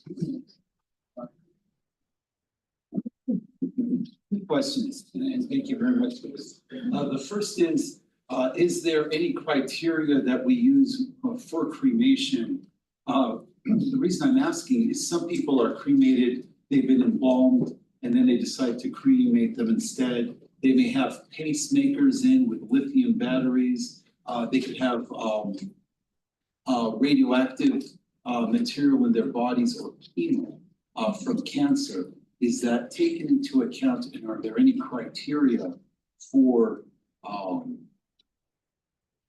Questions, and thank you very much for this. The first is there any criteria that we use for cremation? The reason I'm asking is some people are cremated, they've been embalmed, and then they decide to cremate them instead. They may have pacemakers in with lithium batteries. They could have radioactive material in their bodies or chemo from cancer. Is that taken into account, and are there any criteria for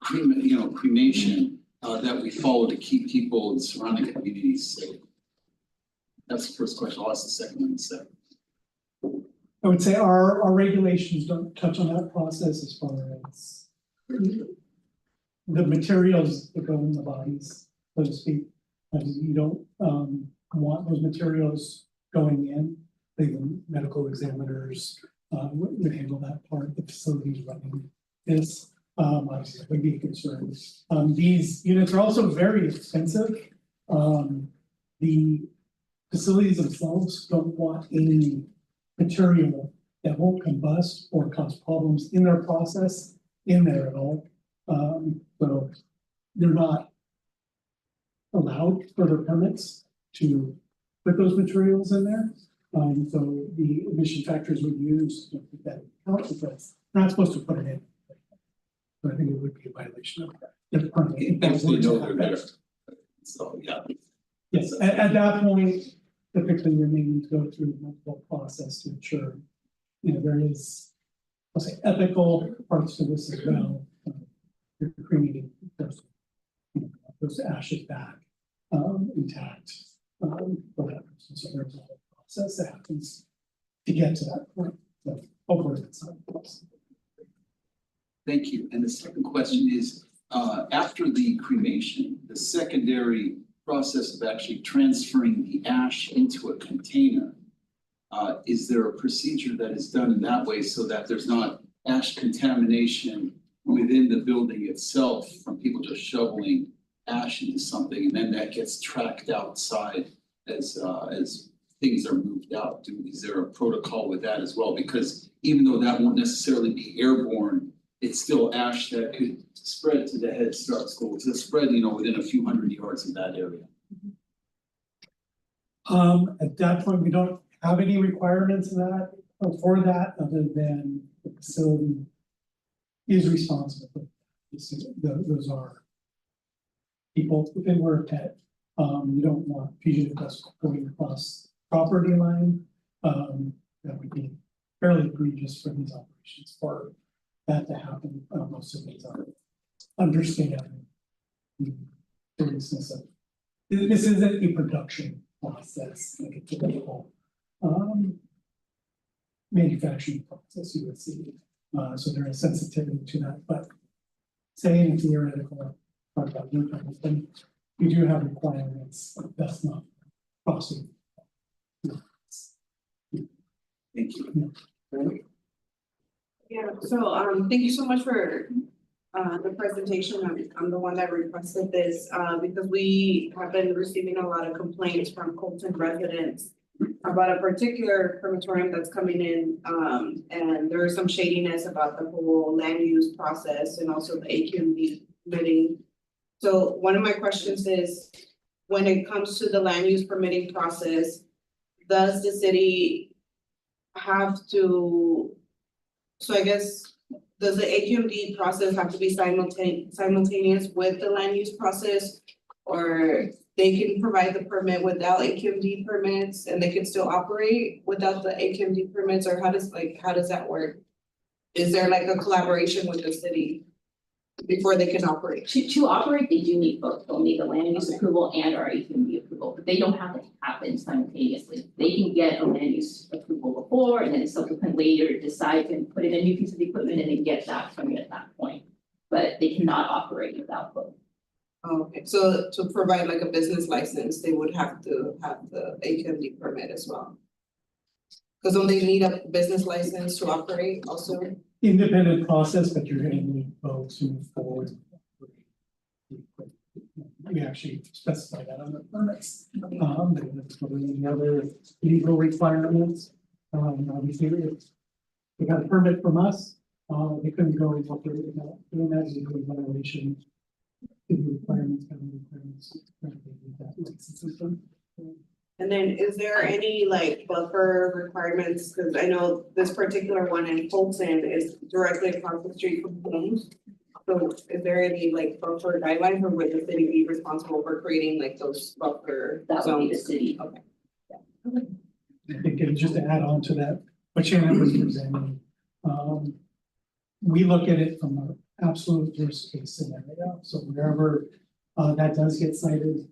cremation that we follow to keep people in surrounding communities safe? That's the first question. I'll ask the second one in a second. I would say our regulations don't touch on that process as far as the materials that go in the bodies, so to speak. You don't want those materials going in. The medical examiners would handle that part. The facilities running this obviously that would be a concern. These units are also very expensive. The facilities themselves don't want any material that won't combust or cause problems in their process in there at all. So they're not allowed further permits to put those materials in there. So the emission factors would use that out because they're not supposed to put it in. So I think it would be a violation of the permit. They know they're there. So yeah. Yes, at that point, typically you're needing to go through multiple process to ensure, there is, I'll say, ethical parts to this as well. You're cremating those ashes back intact for that person. So there's a whole process that happens to get to that point. So hopefully it's not possible. Thank you. And the second question is, after the cremation, the secondary process of actually transferring the ash into a container, is there a procedure that is done in that way so that there's not ash contamination within the building itself from people just shoveling ash into something, and then that gets tracked outside as things are moved out? Is there a protocol with that as well? Because even though that won't necessarily be airborne, it's still ash that could spread to the Head Start school, to spread, within a few hundred yards of that area. At that point, we don't have any requirements in that, for that, other than the facility is responsible for those are people, if it were a pet, you don't want fugitive dust going across property line. That would be fairly egregious for these operations, for that to happen. Most of these are understand the seriousness of, this isn't a production process, like a typical manufacturing process you would see. So there is sensitivity to that, but saying in theoretical, talk about new kind of thing, we do have requirements that's not possible. Thank you. Yeah, so thank you so much for the presentation. I'm the one that requested this because we have been receiving a lot of complaints from Colton residents about a particular crematorium that's coming in, and there is some shadiness about the whole land use process and also the AQMD permitting. So one of my questions is, when it comes to the land use permitting process, does the city have to, so I guess, does the AQMD process have to be simultaneous with the land use process? Or they can provide the permit without AQMD permits and they can still operate without the AQMD permits, or how does that work? Is there like a collaboration with the city before they can operate? To operate, they do need both. They'll need the land use approval and our AQMD approval, but they don't have to happen simultaneously. They can get a land use approval before and then subsequently later decide to put in a new piece of equipment and then get that permit at that point. But they cannot operate without both. Okay, so to provide like a business license, they would have to have the AQMD permit as well? Because don't they need a business license to operate also? Independent process, but you're gonna need both to move forward. We actually specify that on the permits. There's probably any other legal requirements. Obviously, if they got a permit from us, they couldn't go and operate without doing that, is a violation. The requirements, And then is there any like buffer requirements? Because I know this particular one in Fulton is directly across the street from homes. So is there any like buffer guidelines, or would the city be responsible for creating like those buffer That would be the zones? city. Okay. I think it just to add on to that, what Shannon was presenting. We look at it from an absolute worst case scenario. So wherever that does get cited,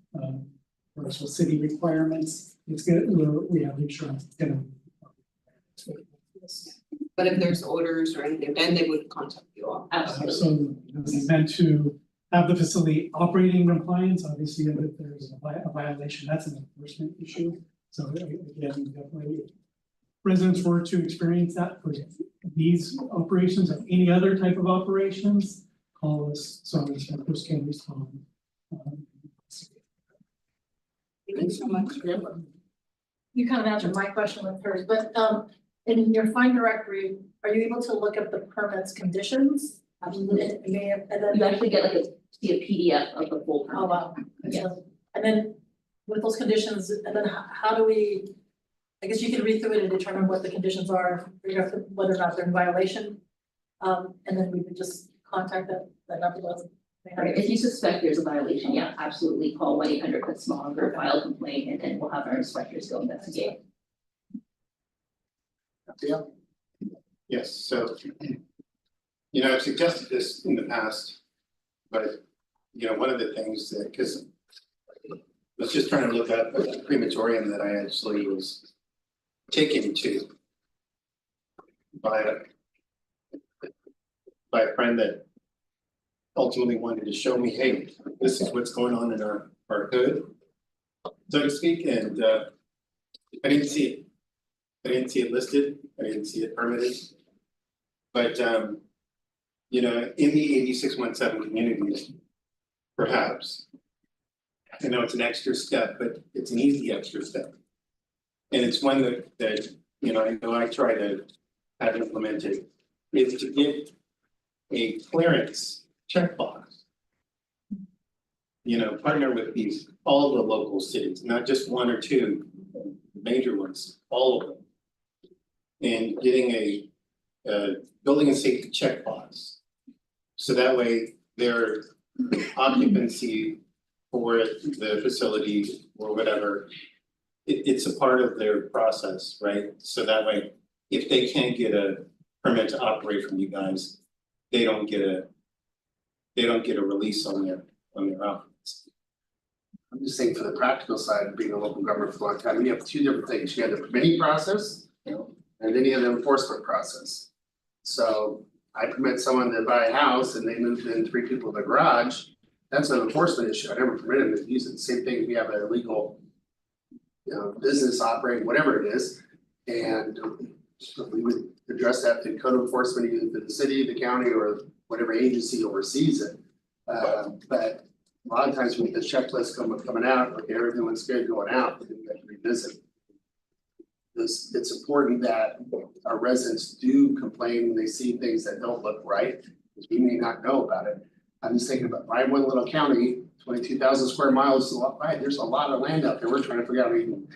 commercial city requirements, it's good, we have insurance. But if there's orders or anything, then they would contact you all. Absolutely. It's meant to have the facility operating in compliance. Obviously, if there's a violation, that's an enforcement issue. So again, definitely, if residents were to experience that for these operations or any other type of operations, call us, so inspectors can respond. Thank you so much. You kind of answered my question with hers, but in your find directory, are you able to look at the permits conditions? Absolutely. And then You actually get like see a PDF of the full permit. oh wow. Yes. And then with those conditions, and then how do we, I guess you could read through it and determine what the conditions are, whether or not they're in violation. And then we would just contact that number. Right, if you suspect there's a violation, yeah, absolutely call 1-800-PUT-SMALL or file a complaint, and then we'll have our inspectors go investigate. Yeah. Yes, so, I've suggested this in the past, but, one of the things that, because I was just trying to look up a crematorium that I actually was taken to by a friend that ultimately wanted to show me, hey, this is what's going on in our hood, so to speak, and I didn't see it. I didn't see it listed, I didn't see it permitted. But in the 8617 communities, perhaps, I know it's an extra step, but it's an easy extra step. And it's one that I know I try to have implemented, is to get a clearance checkbox. You know, partner with these, all the local cities, not just one or two, major ones, all of them. And getting a building and safety checkbox. So that way their occupancy for the facility or whatever, it's a part of their process, right? So that way, if they can't get a permit to operate from you guys, they don't get a release on their operations. I'm just saying for the practical side of being a local government for a long time, you have two different things. You have the permitting process, and then you have the enforcement process. So I permit someone to buy a house and they moved in 3 people in the garage, that's an enforcement issue. I never permitted them to use it. Same thing if you have a illegal, business operating, whatever it is. And we would address that through code enforcement, either through the city, the county, or whatever agency oversees it. But a lot of times with the checklist coming out, okay, everyone's good going out, then we have to revisit. It's important that our residents do complain when they see things that don't look right, because we may not know about it. I'm just thinking about my one little county, 22,000 square miles is a lot, right? There's a lot of land out there. We're trying to figure out how we can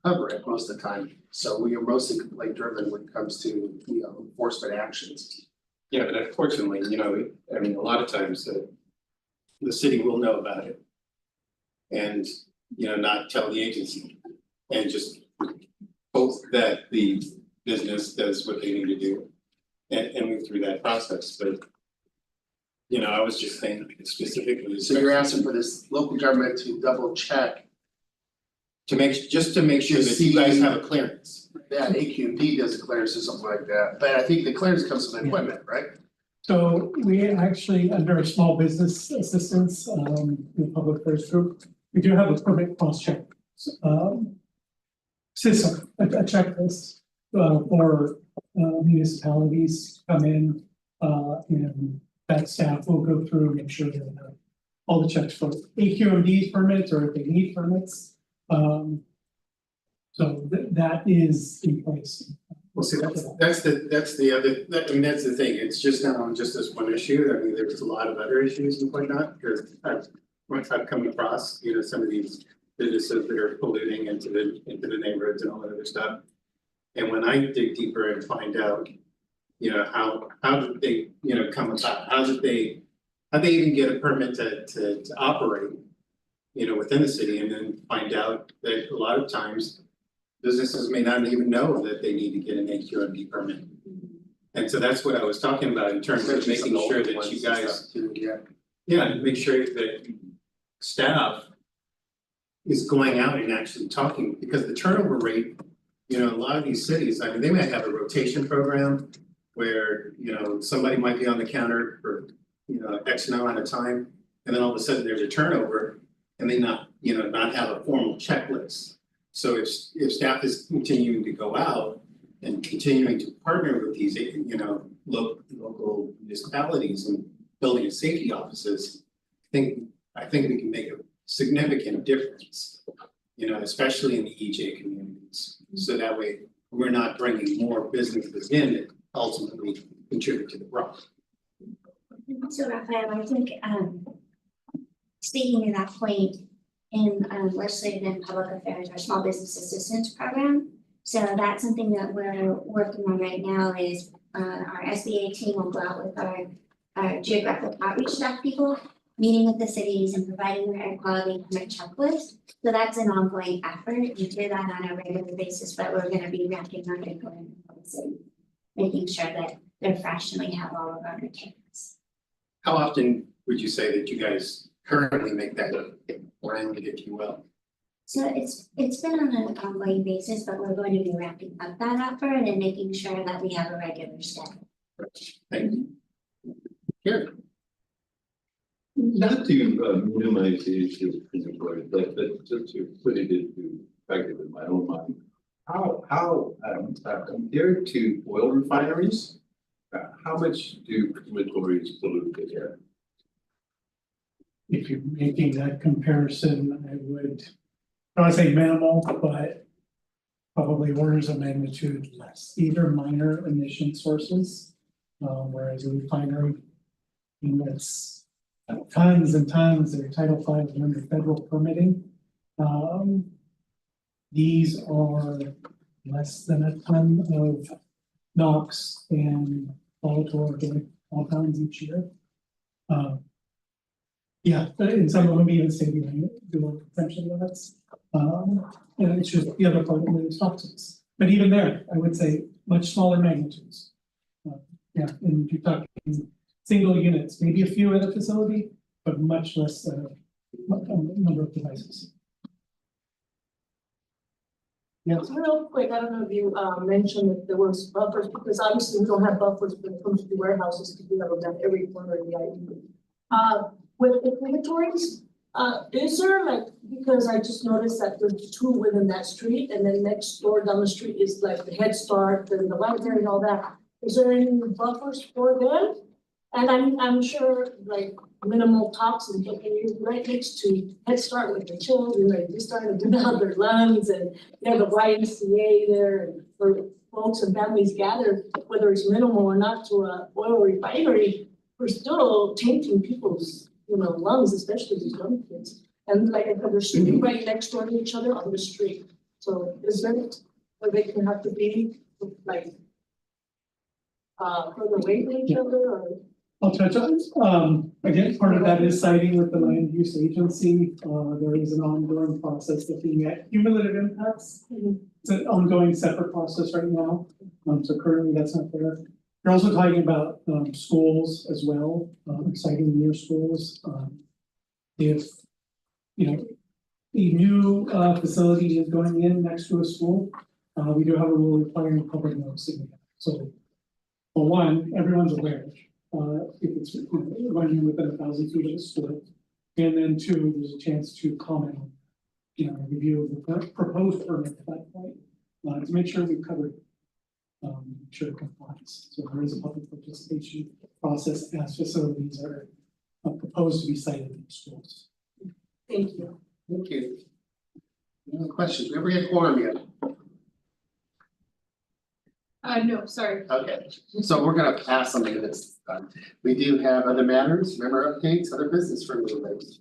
cover it most of the time. So we are mostly complaint driven when it comes to, enforcement actions. Yeah, but unfortunately, I mean, a lot of times the city will know about it. And, not tell the agency and just hope that the business does what they need to do and move through that process, but. I was just saying specifically. So you're asking for this local government to double check. To make sure that you guys have a clearance. Yeah, AQMD does a clearance or something like that, but I think the clearance comes with equipment, right? So we actually, under a small business assistance, the public affairs group, we do have a permit cross-check system, a checklist for municipalities come in and that staff will go through and make sure that all the checks for AQMD permits or if they need permits. So that is in place. Well, see, that's the other, that's the thing, it's just not on just this one issue, I mean, there's a lot of other issues and whatnot, because I've come across, some of these businesses that are polluting into the neighborhoods and all that other stuff. And when I dig deeper and find out, how did they, come about, how did they even get a permit to operate, within the city, and then find out that a lot of times businesses may not even know that they need to get an AQMD permit. And so that's what I was talking about in terms of making sure that you guys, make sure that staff is going out and actually talking, because the turnover rate, a lot of these cities, I mean, they might have a rotation program where, somebody might be on the counter for, X amount of time, and then all of a sudden there's a turnover and they not have a formal checklist. So if staff is continuing to go out and continuing to partner with these, local municipalities and building and safety offices, I think we can make a significant difference, especially in the EJ communities. So that way we're not bringing more businesses in that ultimately contribute to the problem. So Raphael, I think speaking to that point, in legislative and public affairs, our small business assistance program. So that's something that we're working on right now is our SBA team will go out with our geographic outreach staff people, meeting with the cities and providing their air quality permit checklist. So that's an ongoing effort. We do that on a regular basis, but we're going to be ramping up and going to the city, making sure that they're fresh and we have all of our requirements. How often would you say that you guys currently make that round, if you will? So it's been on an ongoing basis, but we're going to be ramping up that effort and making sure that we have a regular staff. Thank you. Here. Not to minimize the issue of inventory, but just to put it into perspective in my own mind. How compared to oil refineries, how much do inventories pollute the air? If you're making that comparison, I would not say minimal, but probably orders of magnitude less. These are minor emission sources, whereas a refinery And that's tons and tons of Title V under federal permitting. These are less than a ton of NOx and volatile organic compounds each year. Yeah, and some of them even say below potential limits. And it's just the other part of it is toxins. But even there, I would say much smaller magnitudes. Yeah, and you're talking single units, maybe a few at a facility, but much less number of devices. Yeah. Real quick, I don't know if you mentioned if there was buffers, because obviously we don't have buffers when it comes to warehouses, because we have them at every corner of the island. With the crematories, is there like, because I just noticed that there's two within that street, and then next door down the street is like the Head Start and the library and all that. Is there any buffers for them? And I'm sure like minimal toxins, but when you're right next to Head Start with the children, like you're starting to do out their lungs, and you have the YMCA there, and for folks and families gather, whether it's minimal or not, to a oil refinery, we're still tainting people's, lungs, especially these young kids. And like I said, they're sitting right next door to each other on the street. So is there, where they can have to be like further away from each other, or? I'll touch on, again, part of that is siding with the land use agency. There is an ongoing process looking at cumulative impacts. It's an ongoing separate process right now. So currently that's not there. You're also talking about schools as well, citing near schools. If, a new facility is going in next to a school, we do have a rule requiring public noticing. So for one, everyone's aware. If it's running within 1,000 feet of the school, and then two, there's a chance to comment on, review of the proposed permit at that point, to make sure we've covered, sure compliance. So there is a public participation process as facilities are proposed to be cited in schools. Thank you. Thank you. Any other questions? We ever get quorum yet? No, sorry. Okay, so we're gonna pass on the minutes. We do have other matters, member updates, other business for movements.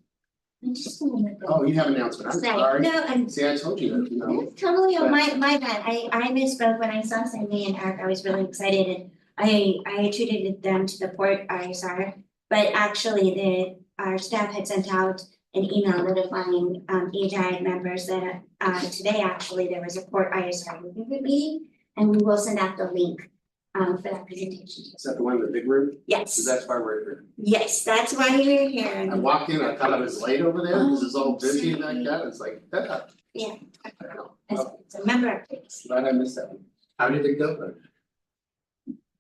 Just a minute. Oh, you have an announcement. I'm sorry. No, I'm See, I told you that, It's totally on my bad. I misspoke when I saw Cindy and Eric. I was really excited, and I attributed them to the Port ISR. But actually our staff had sent out an email notifying AGI members that today actually there was a Port ISR meeting, and we will send out the link for that presentation. Is that the one in the big room? Yes. Is that why we're here? Yes, that's why we're here. I walked in, I thought I was late over there, this is all busy like that, it's like, Yeah. I don't know. It's a member updates. Glad I missed that one. How did it go?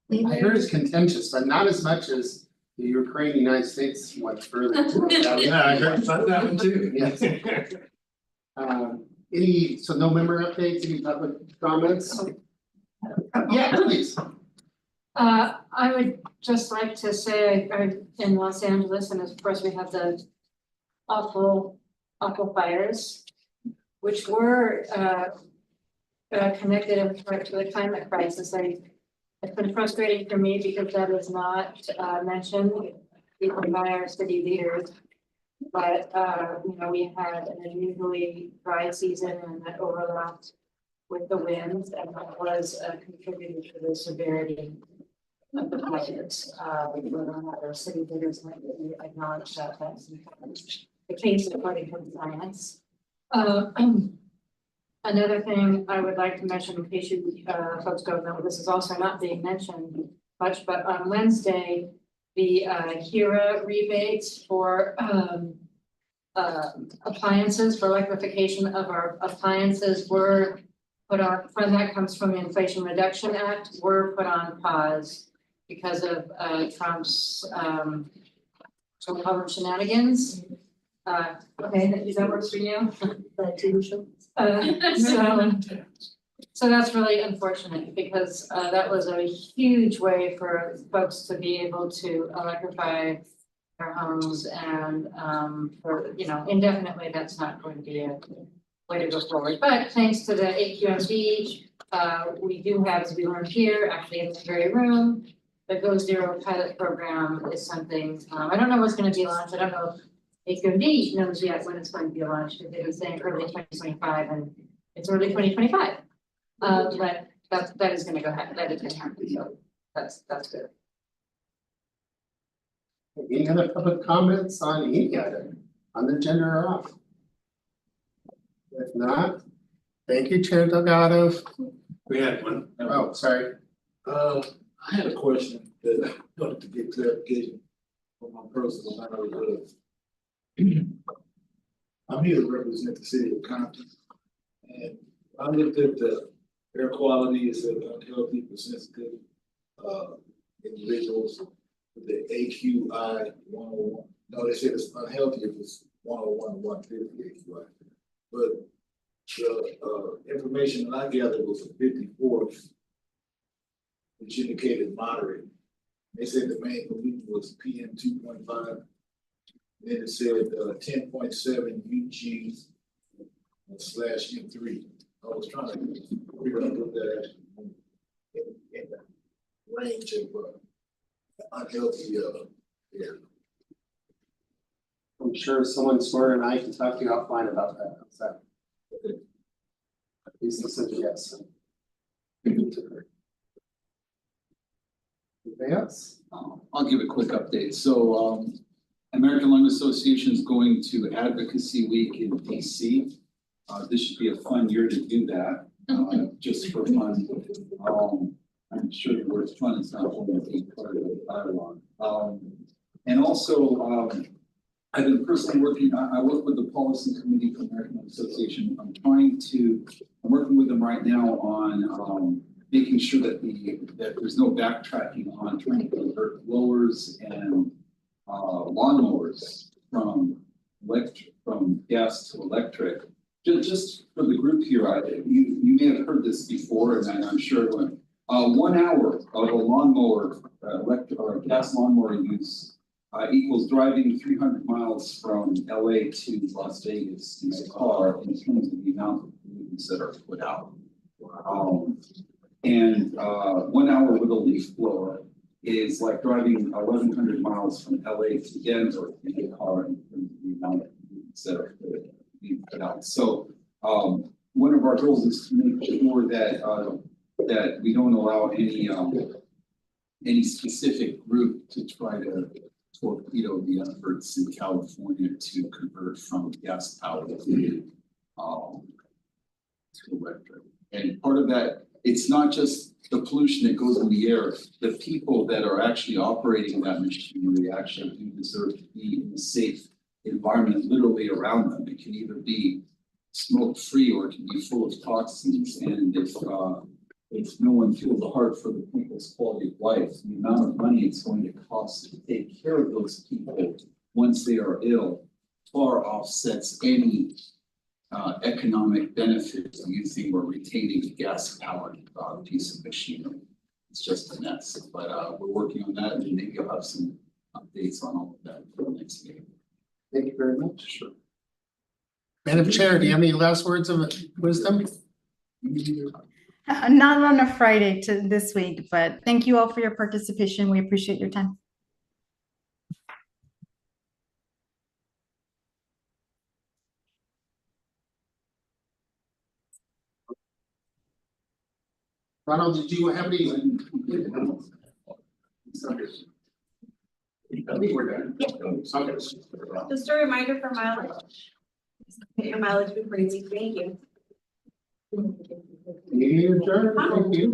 We I heard it's contentious, but not as much as the Ukraine, United States went further. Yeah, I heard about that one too. Yes. So no member updates, any public comments? Yeah, please. I would just like to say I'm in Los Angeles, and of course we have the awful fires, which were connected in part to the climate crisis. It's been frustrating for me because that is not mentioned even by our city leaders. But we had an unusually dry season, and that overlapped with the winds, and that was contributing to the severity of the fires. Whether or not our city leaders might acknowledge that that's the case according to science. Another thing I would like to mention, in case you folks don't know, this is also not being mentioned much, but on Wednesday, the HERA rebates for appliances, for electrification of our appliances were put on, when that comes from the Inflation Reduction Act, were put on pause because of Trump's so-called shenanigans. Okay, that works for you? So that's really unfortunate, because that was a huge way for folks to be able to electrify their homes, and for indefinitely, that's not going to be a way to go forward. But thanks to the AQMD, we do have, as we learned here, actually in this very room, the Go Zero pilot program is something, I don't know what's gonna be launched, I don't know if AQMD knows yet when it's going to be launched, because they've been saying early 2025 and it's early 2025. But that is gonna go ahead, that is gonna happen, so that's good. Any other public comments on any item on the agenda or off? If not, thank you, Chair Delgado. We had one. Oh, sorry. I had a question that I wanted to get clarification on my personal matter. I'm here to represent the city of Compton. And I looked at the air quality, is unhealthy for sensitive individuals with the AQI 101. No, they said it's unhealthy if it's 101 to 150 AQI. But the information that I gathered was a 54, which indicated moderate. They said the main pollutant was PM 2.5. Then it said 10.7 UG slash M3. I was trying to figure out what that actually in the range of unhealthy air. I'm sure someone smarter than I can talk to you offline about that. How's that? Okay. At least I said yes. Anything else? I'll give a quick update. So American Lung Association is going to Advocacy Week in DC. This should be a fun year to do that, just for fun. I'm sure the word fun is not only a big part of the dialogue. And also, I've been personally working, I work with the policy committee for American Lung Association. I'm working with them right now on making sure that that there's no backtracking on trying to convert blowers and lawnmowers from gas to electric. Just for the group here, you may have heard this before, and I'm sure when 1 hour of a lawnmower, electric or gas lawnmower use equals driving 300 miles from LA to Las Vegas in a car in terms of the amount of pollutants that are put out. And 1 hour with a leaf blower is like driving 1,100 miles from LA to Denver in a car in terms of the amount of pollutants that are being put out. So one of our goals is to make sure that that we don't allow any specific group to try to torpedo the efforts in California to convert from gas power to electric. And part of that, it's not just the pollution that goes in the air. The people that are actually operating that machinery actually do deserve to be in a safe environment literally around them. It can either be smoke free or it can be full of toxins. And if no one feels the heart for the people's quality of life, the amount of money it's going to cost to take care of those people once they are ill far offsets any economic benefit to using or retaining a gas powered piece of machinery. It's just a mess, but we're working on that, and maybe I'll have some updates on all of that for the next meeting. Thank you very much. Sure. Madam Chair, do you have any last words of wisdom? Not on a Friday to this week, but thank you all for your participation. We appreciate your time. Ronald, did you have any? I think we're done. Just a reminder for mileage. Get your mileage before you leave. Thank you. Meeting adjourned. Thank you.